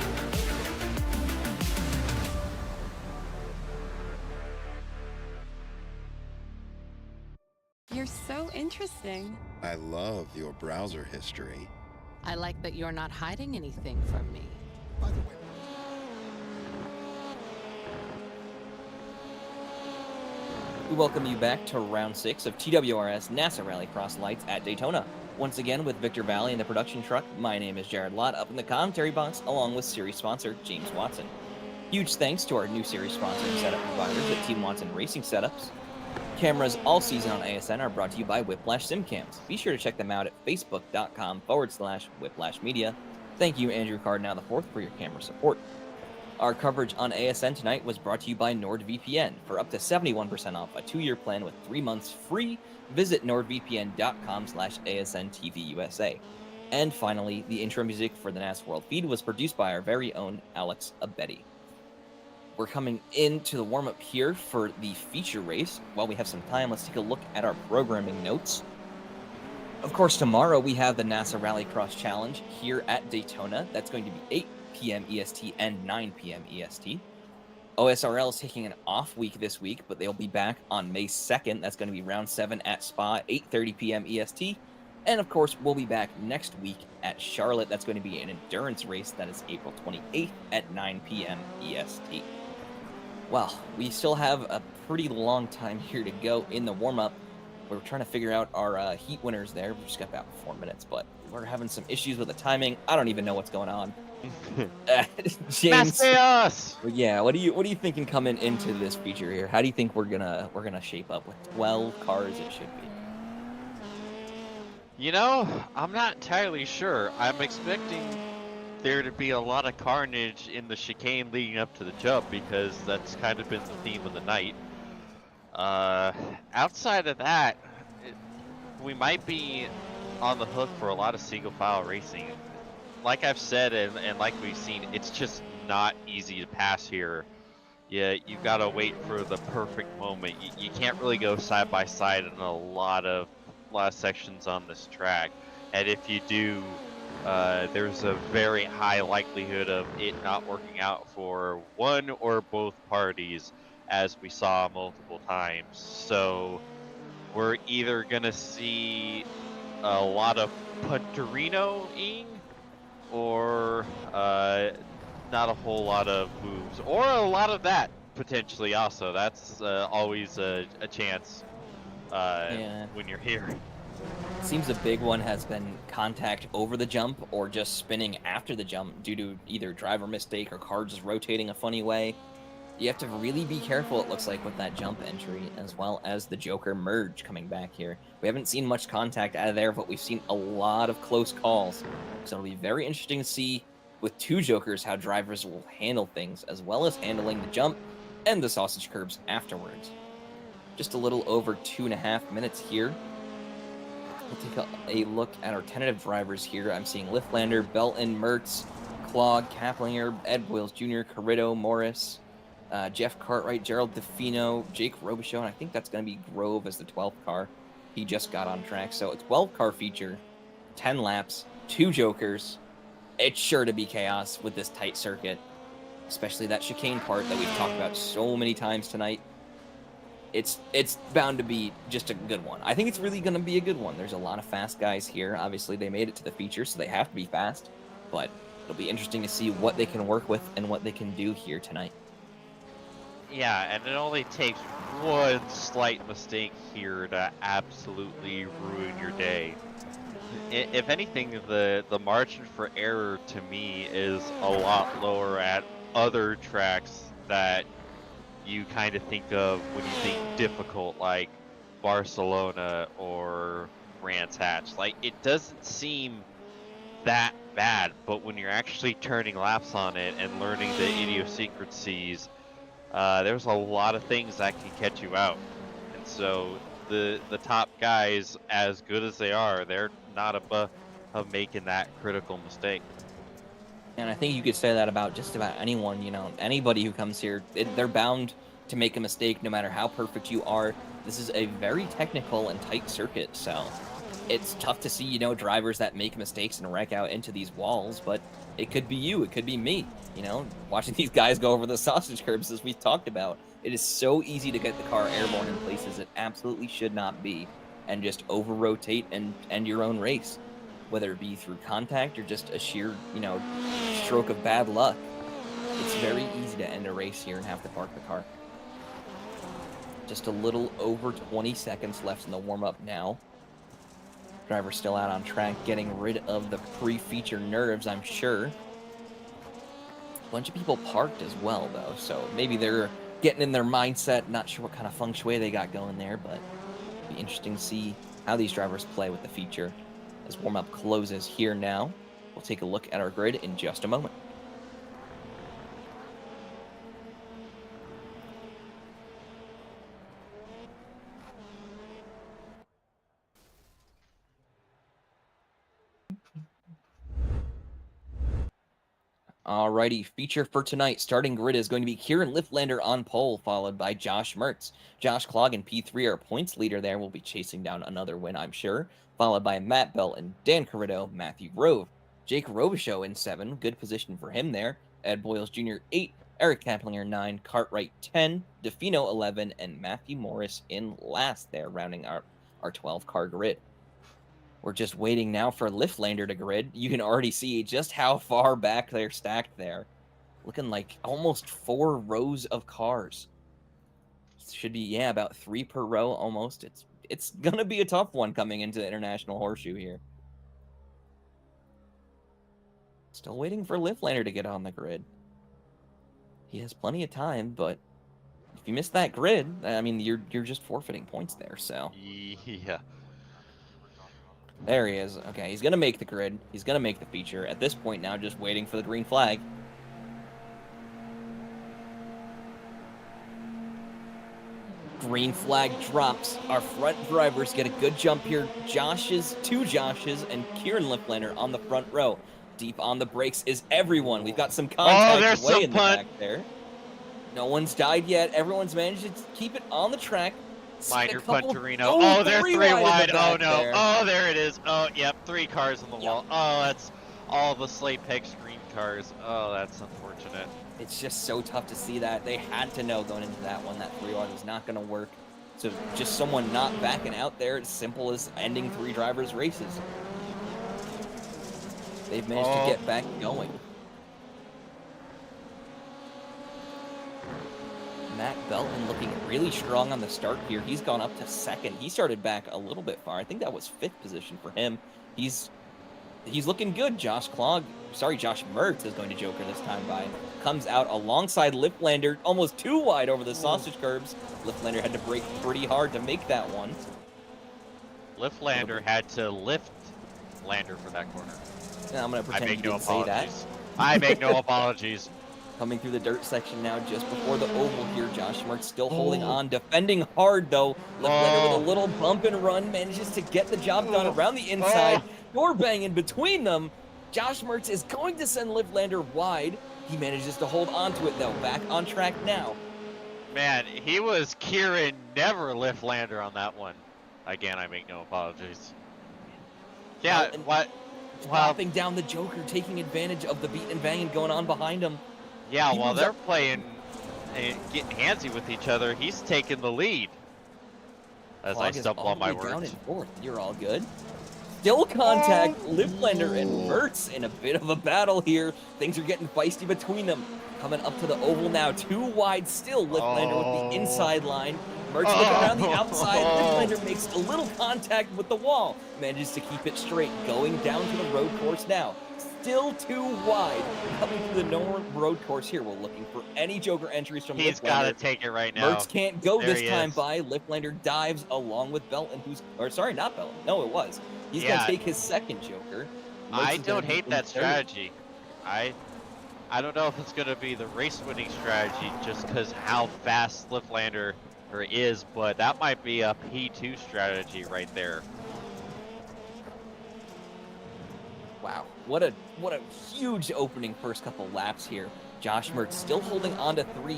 You're so interesting. I love your browser history. I like that you're not hiding anything from me. By the way, We welcome you back to round 6 of TWRS NASA Rallycross Lights at Daytona. Once again with Victor Vallee in the production truck, my name is Jared Lott up in the commentary box along with series sponsor James Watson. Huge thanks to our new series sponsor and setup providers at Team Watson Racing Setups. Cameras all season on ASN are brought to you by Whiplash SimCams. Be sure to check them out at facebook.com/whiplashmedia. Thank you, Andrew Cardinal IV, for your camera support. Our coverage on ASN tonight was brought to you by NordVPN. For up to 71% off a 2-year plan with 3 months free, visit nordvpn.com/ASNTVUSA. And finally, the intro music for the NAS World feed was produced by our very own Alex Abedi. We're coming into the warm-up here for the feature race. While we have some time, let's take a look at our programming notes. Of course, tomorrow we have the NASA Rallycross Challenge here at Daytona. That's going to be 8 p.m. EST and 9 p.m. EST. OSRL is taking an off week this week, but they'll be back on May 2nd. That's going to be round 7 at Spa, 8:30 p.m. EST. And of course, we'll be back next week at Charlotte. That's going to be an endurance race. That is April 28th at 9 p.m. EST. Well, we still have a pretty long time here to go in the warm-up. We're trying to figure out our heat winners there. We just got about 4 minutes, but we're having some issues with the timing. I don't even know what's going on. James, yeah, what are you thinking coming into this feature here? How do you think we're gonna shape up with 12 cars? It should be. You know, I'm not entirely sure. I'm expecting there to be a lot of carnage in the chicane leading up to the jump because that's kind of been the theme of the night. Outside of that, we might be on the hook for a lot of single file racing. Like I've said and like we've seen, it's just not easy to pass here. Yeah, you've got to wait for the perfect moment. You can't really go side by side in a lot of sections on this track, and if you do, there's a very high likelihood of it not working out for one or both parties, as we saw multiple times. So we're either gonna see a lot of punterino-ing or not a whole lot of moves, or a lot of that potentially also. That's always a chance when you're here. It seems a big one has been contact over the jump or just spinning after the jump due to either driver mistake or car just rotating a funny way. You have to really be careful, it looks like, with that jump entry, as well as the Joker merge coming back here. We haven't seen much contact out of there, but we've seen a lot of close calls. So it'll be very interesting to see with 2 Jokers how drivers will handle things, as well as handling the jump. and the sausage curbs afterwards. Just a little over 2.5 minutes here. We'll take a look at our tentative drivers here. I'm seeing Liftlander, Belton, Mertz, Clog, Kaplinger, Ed Boyles Jr., Carrillo, Morris, Jeff Cartwright, Gerald DeFino, Jake Robichaux, and I think that's going to be Grove as the 12th car. He just got on track. So a 12-car feature, 10 laps, 2 jokers. It's sure to be chaos with this tight circuit, especially that chicane part that we've talked about so many times tonight. It's bound to be just a good one. I think it's really going to be a good one. There's a lot of fast guys here. Obviously, they made it to the feature, so they have to be fast. But it'll be interesting to see what they can work with and what they can do here tonight. Yeah, and it only takes one slight mistake here to absolutely ruin your day. If anything, the margin for error to me is a lot lower at other tracks that you kind of think of when you think difficult, like Barcelona or Brands Hatch. Like, it doesn't seem that bad, but when you're actually turning laps on it and learning the idiosyncrasies, there's a lot of things that can catch you out. And so the top guys, as good as they are, they're not above making that critical mistake. And I think you could say that about just about anyone, you know, anybody who comes here, they're bound to make a mistake no matter how perfect you are. This is a very technical and tight circuit, so it's tough to see, you know, drivers that make mistakes and wreck out into these walls, but it could be you, it could be me, you know, watching these guys go over the sausage curbs as we've talked about. It is so easy to get the car airborne in places it absolutely should not be and just over-rotate and end your own race, whether it be through contact or just a sheer, you know, stroke of bad luck. It's very easy to end a race here and have to park the car. Just a little over 20 seconds left in the warm-up now. Driver still out on track, getting rid of the pre-feature nerves, I'm sure. A bunch of people parked as well, though, so maybe they're getting in their mindset. Not sure what kind of feng shui they got going there, but it'll be interesting to see how these drivers play with the feature. As warm-up closes here now, we'll take a look at our grid in just a moment. Alrighty, feature for tonight. Starting grid is going to be Kieran Liftlander on pole, followed by Josh Mertz. Josh Clog in P3, our points leader there, will be chasing down another win, I'm sure. Followed by Matt Belton, Dan Carrillo, Matthew Grove. Jake Robichaux in 7, good position for him there. Ed Boyles Jr. 8, Eric Kaplinger 9, Cartwright 10, DeFino 11, and Matthew Morris in last there, rounding our 12-car grid. We're just waiting now for Liftlander to grid. You can already see just how far back they're stacked there. Looking like almost 4 rows of cars. Should be, yeah, about 3 per row almost. It's going to be a tough one coming into the International Horseshoe here. Still waiting for Liftlander to get on the grid. He has plenty of time, but if you miss that grid, I mean, you're just forfeiting points there, so. Yeah. There he is. Okay, he's going to make the grid. He's going to make the feature. At this point now, just waiting for the green flag. Green flag drops. Our front drivers get a good jump here. Two Joshes, and Kieran Liftlander on the front row. Deep on the brakes is everyone. We've got some contact way in the back there. No one's died yet. Everyone's managed to keep it on the track. Minor Punterino. Oh, they're 3 wide. Oh, no. There. Oh, there it is. Oh, yep. 3 cars on the wall. Oh, that's all the slate peg screen cars. Oh, that's unfortunate. It's just so tough to see that. They had to know going into that one that 3 wide was not going to work. So just someone not backing out there, as simple as ending 3 drivers' races. They've managed to get back going. Matt Belton looking really strong on the start here. He's gone up to 2nd. He started back a little bit far. I think that was 5th position for him. He's looking good. Josh Mertz is going to joker this time by. Comes out alongside Liftlander, almost 2 wide over the sausage curbs. Liftlander had to brake pretty hard to make that one. Liftlander had to lift Lander for that corner. Yeah, I'm going to pretend you didn't say that. I make no apologies. Coming through the dirt section now, just before the oval here. Josh Schmertz still holding on, defending hard though. Liftlander with a little bump and run manages to get the job done around the inside. Door banging between them. Josh Schmertz is going to send Liftlander wide. He manages to hold on to it though. Back on track now. Man, he was Kieran never Liftlander on that one. Again, I make no apologies. Yeah, what? Dropping down the Joker, taking advantage of the beat and banging going on behind him. Yeah, while they're playing and getting handsy with each other, he's taking the lead. As I stumble on my words. Down in fourth. You're all good. Still contact. Liftlander and Mertz in a bit of a battle here. Things are getting feisty between them. Coming up to the oval now. Too wide still. Liftlander with the inside line. Mertz looking around the outside. Liftlander makes a little contact with the wall. Manages to keep it straight. Going down to the road course now. Still too wide. Coming through the normal road course here. We're looking for any Joker entries from Liftlander. He's got to take it right now. Mertz can't go this time by. Liftlander dives along with Belton, sorry, not Belton. No, it was. He's going to take his second Joker. I don't hate that strategy. I don't know if it's going to be the race-winning strategy just because how fast Liftlander is, but that might be a P2 strategy right there. Wow, what a huge opening first couple laps here. Josh Mertz still holding on to 3.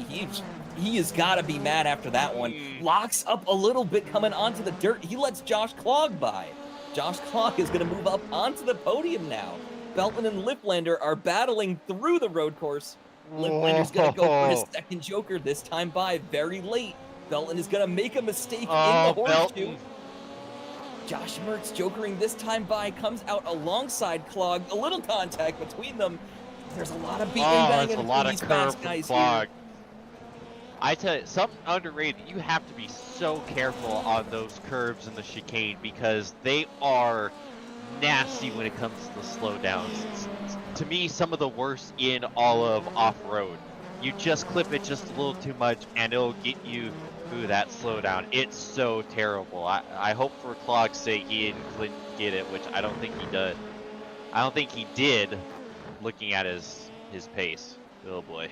He has got to be mad after that one. Locks up a little bit coming onto the dirt. He lets Josh Clog by. Josh Clog is going to move up onto the podium now. Belton and Liftlander are battling through the road course. Liftlander's going to go for his second Joker this time by very late. Belton is going to make a mistake in the horseshoe. Josh Mertz jokering this time by, comes out alongside Clog. A little contact between them. There's a lot of beating and banging between these fast guys here. I tell you, something underrated, you have to be so careful on those curves and the chicane because they are nasty when it comes to the slowdowns. To me, some of the worst in all of off-road. You just clip it just a little too much and it'll get you through that slowdown. It's so terrible. I hope for Clog's sake he didn't get it, which I don't think he did. I don't think he did, looking at his pace. Oh boy.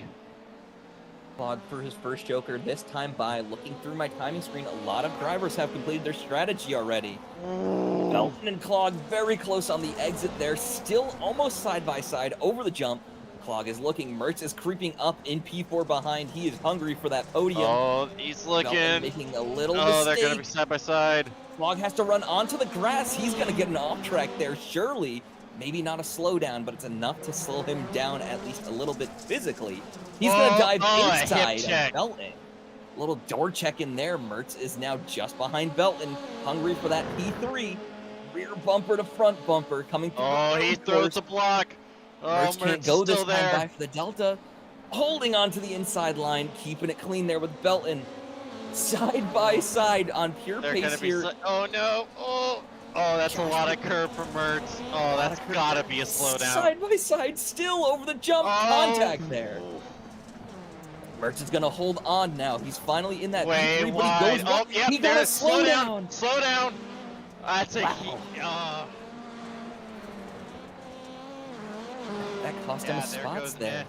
Clog for his first Joker this time by. Looking through my timing screen, a lot of drivers have completed their strategy already. Belton and Clog very close on the exit there, still almost side by side over the jump. Clog is looking. Mertz is creeping up in P4 behind. He is hungry for that podium. Oh, he's looking. Belton making a little mistake. Oh, they're going to be side by side. Clog has to run onto the grass. He's going to get an off track there, surely. Maybe not a slowdown, but it's enough to slow him down at least a little bit physically. He's going to dive inside of Belton. A little door check in there. Mertz is now just behind Belton, hungry for that P3. Rear bumper to front bumper coming through. Oh, he throws the block. Mertz can't go this time by for the Delta. Holding on to the inside line, keeping it clean there with Belton. Side by side on pure pace here. Oh no! Oh, that's a lot of curve from Mertz. Oh, that's gotta be a slowdown. Side by side, still over the jump. Contact there. Mertz is gonna hold on now. He's finally in that P3, but he goes. He got a slowdown. Slow down. That's a That cost him spots there.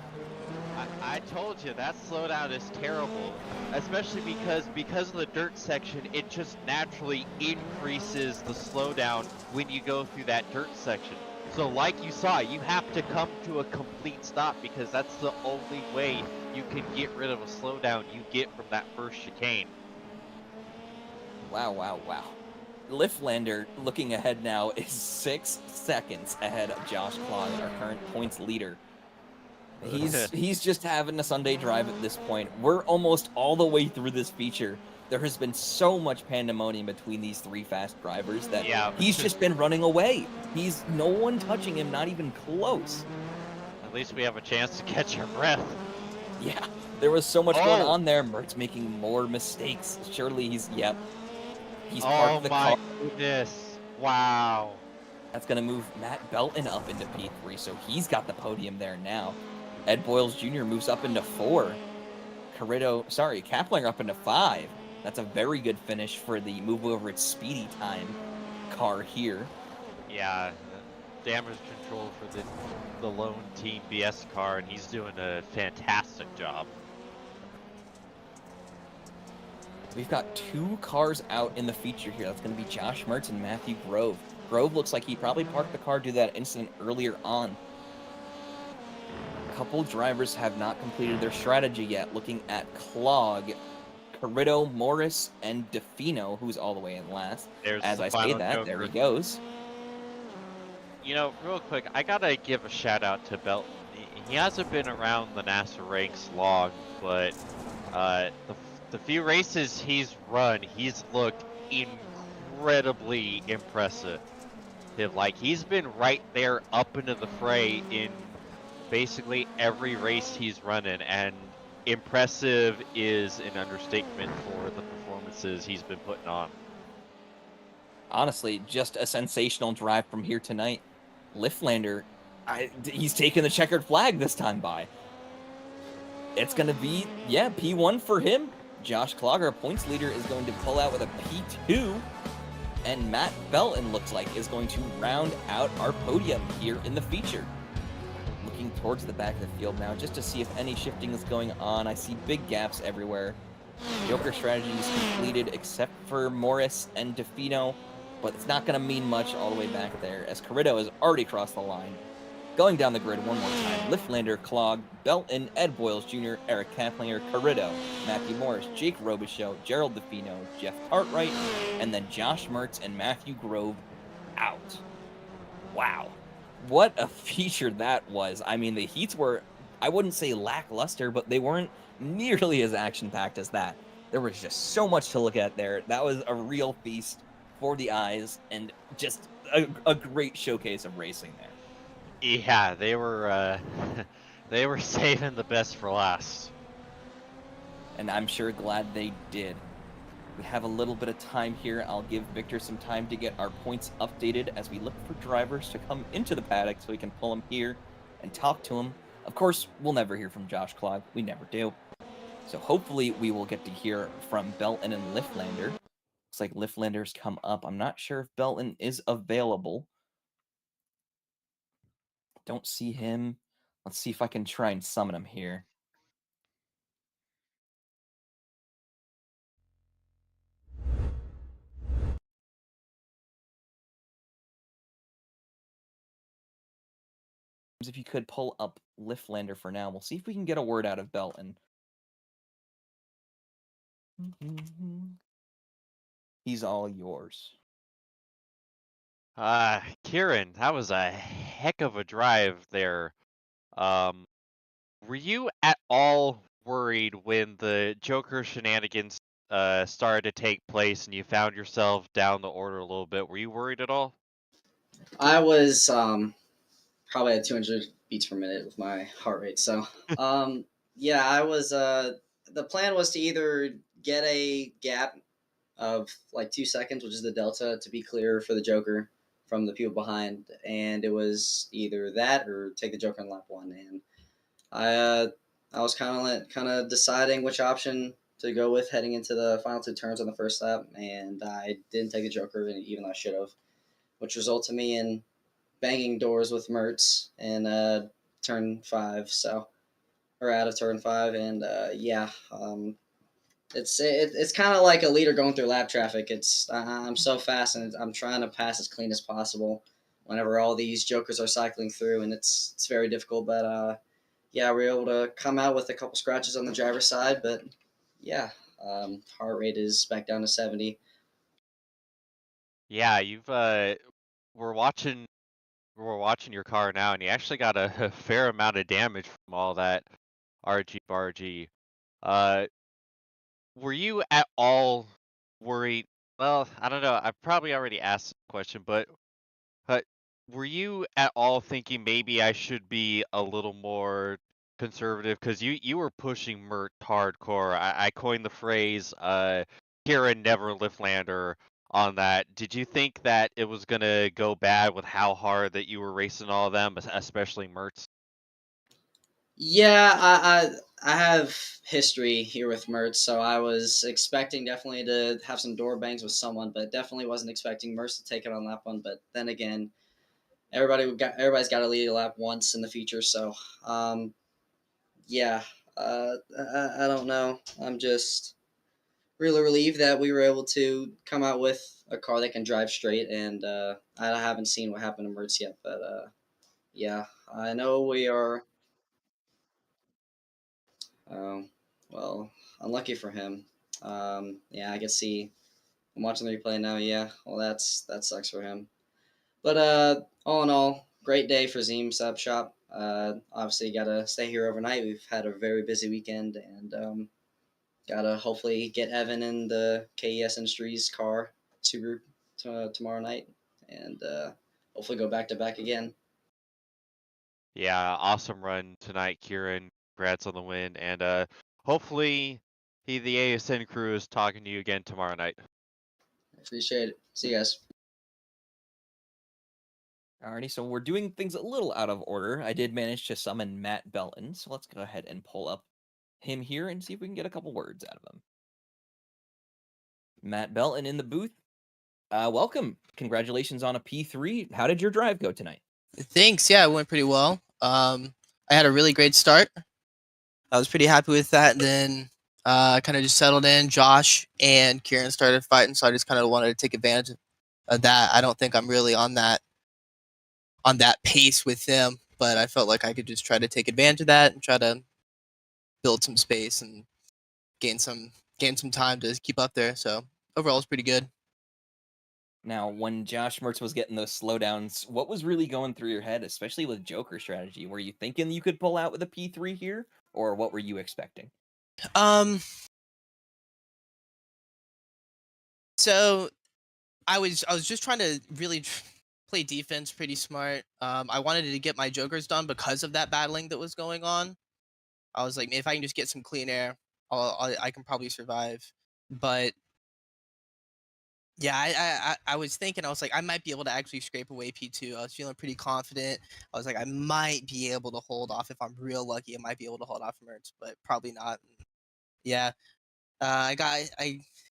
I told you that slowdown is terrible, especially because of the dirt section. It just naturally increases the slowdown when you go through that dirt section. So like you saw, you have to come to a complete stop because that's the only way you can get rid of a slowdown you get from that first chicane. Wow. Liftlander, looking ahead now, is 6 seconds ahead of Josh Clog, our current points leader. He's just having a Sunday drive at this point. We're almost all the way through this feature. There has been so much pandemonium between these 3 fast drivers that he's just been running away. He's no one touching him, not even close. At least we have a chance to catch our breath. Yeah, there was so much going on there. Mertz making more mistakes. Surely he's parked the car. Oh my goodness. Wow. That's going to move Matt Belton up into P3, so he's got the podium there now. Ed Boyles Jr. moves up into 4. Kaplinger up into 5. That's a very good finish for the move over its speedy time car here. Yeah. damage control for the lone Team BS car, and he's doing a fantastic job. We've got 2 cars out in the feature here. That's going to be Josh Mertz and Matthew Grove. Grove looks like he probably parked the car due to that incident earlier on. A couple drivers have not completed their strategy yet. Looking at Clog, Carrito, Morris, and DeFino, who's all the way in last. There's As the I say final that, Joker. there he goes. You know, real quick, I gotta give a shout out to Belton. He hasn't been around the NASA ranks long, but the few races he's run, he's looked incredibly impressive. Like, he's been right there up into the fray in basically every race he's running, and impressive is an understatement for the performances he's been putting on. Honestly, just a sensational drive from here tonight. Liftlander, he's taking the checkered flag this time by. It's going to be, yeah, P1 for him. Josh Clogger, points leader, is going to pull out with a P2. And Matt Belton looks like is going to round out our podium here in the feature. Looking towards the back of the field now just to see if any shifting is going on. I see big gaps everywhere. Joker strategy is completed except for Morris and DeFino, but it's not going to mean much all the way back there as Carrito has already crossed the line. Going down the grid one more time, Liftlander, Clog, Belton, Ed Boyles Jr., Eric Kaplinger, Carrito, Matthew Morris, Jake Robichaux, Gerald DeFino, Jeff Cartwright, and then Josh Mertz and Matthew Grove out. Wow. What a feature that was. I mean, the heats were, I wouldn't say lackluster, but they weren't nearly as action-packed as that. There was just so much to look at there. That was a real feast for the eyes and just a great showcase of racing there. Yeah, they were they were saving the best for last. And I'm sure glad they did. We have a little bit of time here. I'll give Victor some time to get our points updated as we look for drivers to come into the paddock so we can pull them here and talk to them. Of course, we'll never hear from Josh Clog. We never do. So hopefully we will get to hear from Belton and Liftlander. Looks like Liftlander's come up. I'm not sure if Belton is available. Don't see him. Let's see if I can try and summon him here. If you could pull up Liftlander for now, we'll see if we can get a word out of Belton. He's all yours. Kieran, that was a heck of a drive there. Were you at all worried when the Joker shenanigans started to take place and you found yourself down the order a little bit? Were you worried at all? I was probably at 200 beats per minute with my heart rate. So, yeah, I was. The plan was to either get a gap of like 2 seconds, which is the delta, to be clear for the Joker from the people behind, and it was either that or take the Joker in lap 1. And I was kind of deciding which option to go with heading into the final 2 turns on the first lap, and I didn't take the Joker, even though I should have, which resulted me in banging doors with Mertz in turn 5, or out of turn 5, and it's kind of like a leader going through lap traffic. I'm so fast and I'm trying to pass as clean as possible whenever all these Jokers are cycling through, and it's very difficult. But yeah, we were able to come out with a couple scratches on the driver's side, but yeah, heart rate is back down to 70. Yeah, we're watching your car now, and you actually got a fair amount of damage from all that RG. Were you at all worried? Well, I don't know. I probably already asked the question, but were you at all thinking maybe I should be a little more conservative? Because you were pushing Mert hardcore. I coined the phrase Kieran never Liftlander on that. Did you think that it was going to go bad with how hard that you were racing all of them, especially Mertz? Yeah, I have history here with Mertz, so I was expecting definitely to have some door bangs with someone, but definitely wasn't expecting Mertz to take it on lap 1. But then again, everybody's got to lead a lap once in the future. So yeah, I don't know. I'm just really relieved that we were able to come out with a car that can drive straight, and I haven't seen what happened to Mertz yet, but yeah, I know we are. Um, well, unlucky for him. Yeah, I can see. I'm watching the replay now. Yeah, well, that sucks for him. But all in all, great day for Zeem Sub Shop. Obviously, gotta stay here overnight. We've had a very busy weekend, and gotta hopefully get Evan in the KES Industries car to tomorrow night, and hopefully go back to back again. Yeah, awesome run tonight, Kieran. Congrats on the win, and hopefully the ASN crew is talking to you again tomorrow night. Appreciate it. See you guys. Alrighty, so we're doing things a little out of order. I did manage to summon Matt Belton, so let's go ahead and pull up him here and see if we can get a couple words out of him. Matt Belton in the booth. Welcome. Congratulations on a P3. How did your drive go tonight? Thanks. Yeah, it went pretty well. I had a really great start. I was pretty happy with that. And then I kind of just settled in. Josh and Kieran started fighting, so I just kind of wanted to take advantage of that. I don't think I'm really on that pace with them, but I felt like I could just try to take advantage of that and try to build some space and gain some time to keep up there. So overall, it's pretty good. Now, when Josh Mertz was getting those slowdowns, what was really going through your head, especially with Joker strategy? Were you thinking you could pull out with a P3 here, or what were you expecting? So I was just trying to really play defense pretty smart. I wanted to get my Jokers done because of that battling that was going on. I was like, if I can just get some clean air, I can probably survive. But yeah, I was thinking, I was like, I might be able to actually scrape away P2. I was feeling pretty confident. I was like, I might be able to hold off. If I'm real lucky, I might be able to hold off Mertz, but probably not. Yeah, I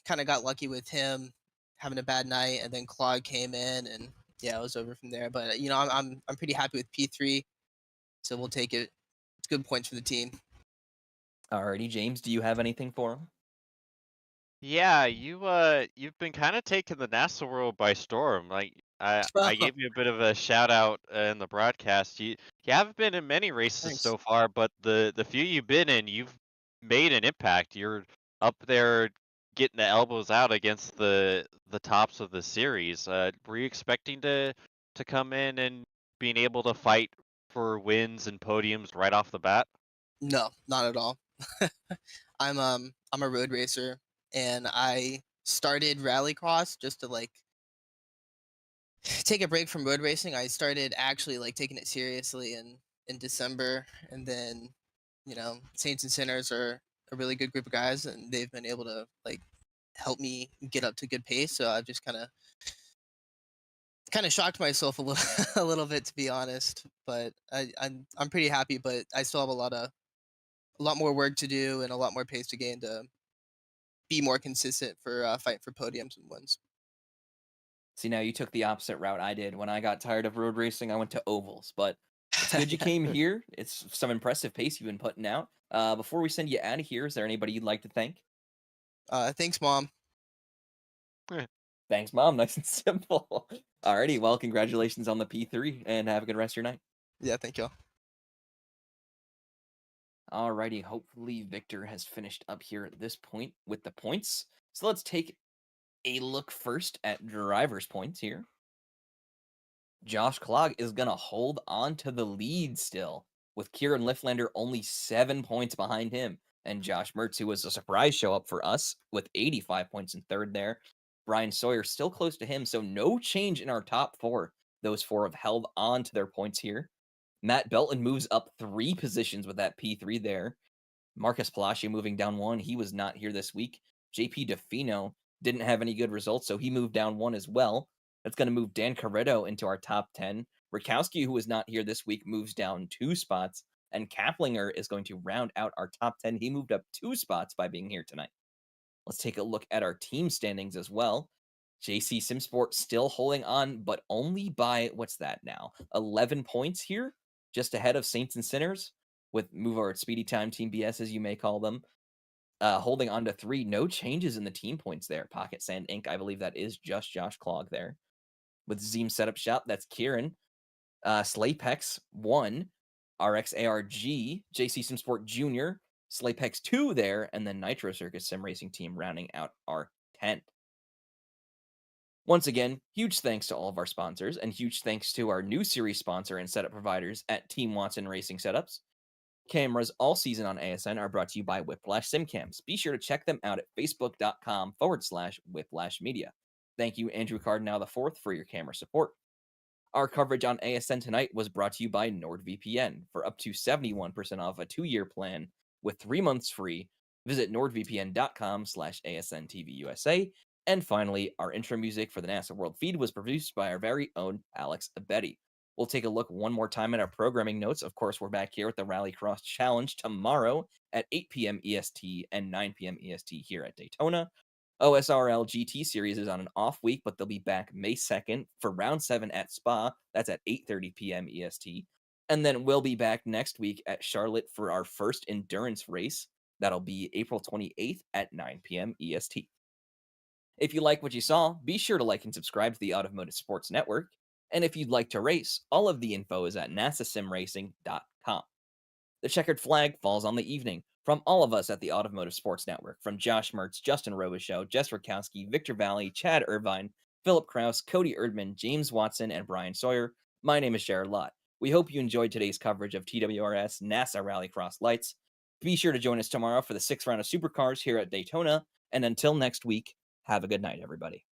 kind of got lucky with him having a bad night, and then Claude came in, and yeah, it was over from there. But you know, I'm pretty happy with P3, so we'll take it. It's good points for the team. Alrighty, James, do you have anything for him? Yeah, you've been kind of taking the NASA world by storm. Like I gave you a bit of a shout out in the broadcast. You haven't been in many races Thanks. so far, but the few you've been in, you've made an impact. You're up there getting the elbows out against the tops of the series. Were you expecting to come in and being able to fight for wins and podiums right off the bat? No, not at all. I'm a road racer, and I started Rallycross just to like take a break from road racing. I started actually like taking it seriously in December, and then you know, Saints and Sinners are a really good group of guys, and they've been able to like help me get up to good pace. So I've just kind of shocked myself a little a little bit, to be honest. But I'm pretty happy, but I still have a lot more work to do and a lot more pace to gain to be more consistent for fighting for podiums and wins. See, now you took the opposite route I did. When I got tired of road racing, I went to ovals, but it's good you came here. It's some impressive pace you've been putting out. Before we send you out of here, is there anybody you'd like to thank? Thanks, Mom. Thanks, Mom. Nice and simple. Alrighty, well, congratulations on the P3, and have a good rest of your night. Yeah, thank you. Alrighty, hopefully Victor has finished up here at this point with the points. So let's take a look first at driver's points here. Josh Klog is going to hold on to the lead still, with Kieran Lifflander only 7 points behind him. And Josh Mertz, who was a surprise show up for us, with 85 points in third there. Bryan Sawyer still close to him, so no change in our top four. Those four have held on to their points here. Matt Belton moves up 3 positions with that P3 there. Marcus Palacio moving down 1. He was not here this week. JP DeFino didn't have any good results, so he moved down 1 as well. That's going to move Dan Corretto into our top 10. Rakowski, who was not here this week, moves down 2 spots. And Kaplinger is going to round out our top 10. He moved up 2 spots by being here tonight. Let's take a look at our team standings as well. JC Simsport still holding on, but only by, what's that now? 11 points here, just ahead of Saints and Sinners, with Move Over at Speedy Time, Team BS, as you may call them. Holding on to 3. No changes in the team points there. Pocket Sand Inc., I believe that is just Josh Clog there. With Zeem Setup Shop, that's Kieran. Slaypex 1. RXARG, JC Simsport Jr., Slaypex 2 there, and then Nitro Circus Sim Racing Team rounding out our 10th. Once again, huge thanks to all of our sponsors, and huge thanks to our new series sponsor and setup providers at Team Watson Racing Setups. Cameras all season on ASN are brought to you by Whiplash SimCams. Be sure to check them out at facebook.com/Whiplash Media. Thank you, Andrew Cardinal IV, for your camera support. Our coverage on ASN tonight was brought to you by NordVPN. For up to 71% off a 2-year plan with 3 months free, visit nordvpn.com/ASNTVUSA. And finally, our intro music for the NASA World Feed was produced by our very own Alex Abetti. We'll take a look one more time at our programming notes. Of course, we're back here with the Rallycross Challenge tomorrow at 8 p.m. EST and 9 p.m. EST here at Daytona. OSRL GT Series is on an off week, but they'll be back May 2nd for Round 7 at Spa. That's at 8:30 p.m. EST. And then we'll be back next week at Charlotte for our first endurance race. That'll be April 28th at 9 p.m. EST. If you like what you saw, be sure to like and subscribe to the Automotive Sports Network. And if you'd like to race, all of the info is at nasasimracing.com. The checkered flag falls on the evening. From all of us at the Automotive Sports Network, from Josh Mertz, Justin Robichaux, Jess Rakowski, Victor Valley, Chad Irvine, Philip Kraus, Cody Erdman, James Watson, and Bryan Sawyer, my name is Jared Lott. We hope you enjoyed today's coverage of TWRS NASA Rallycross Lights. Be sure to join us tomorrow for the 6th round of Supercars here at Daytona. And until next week, have a good night, everybody.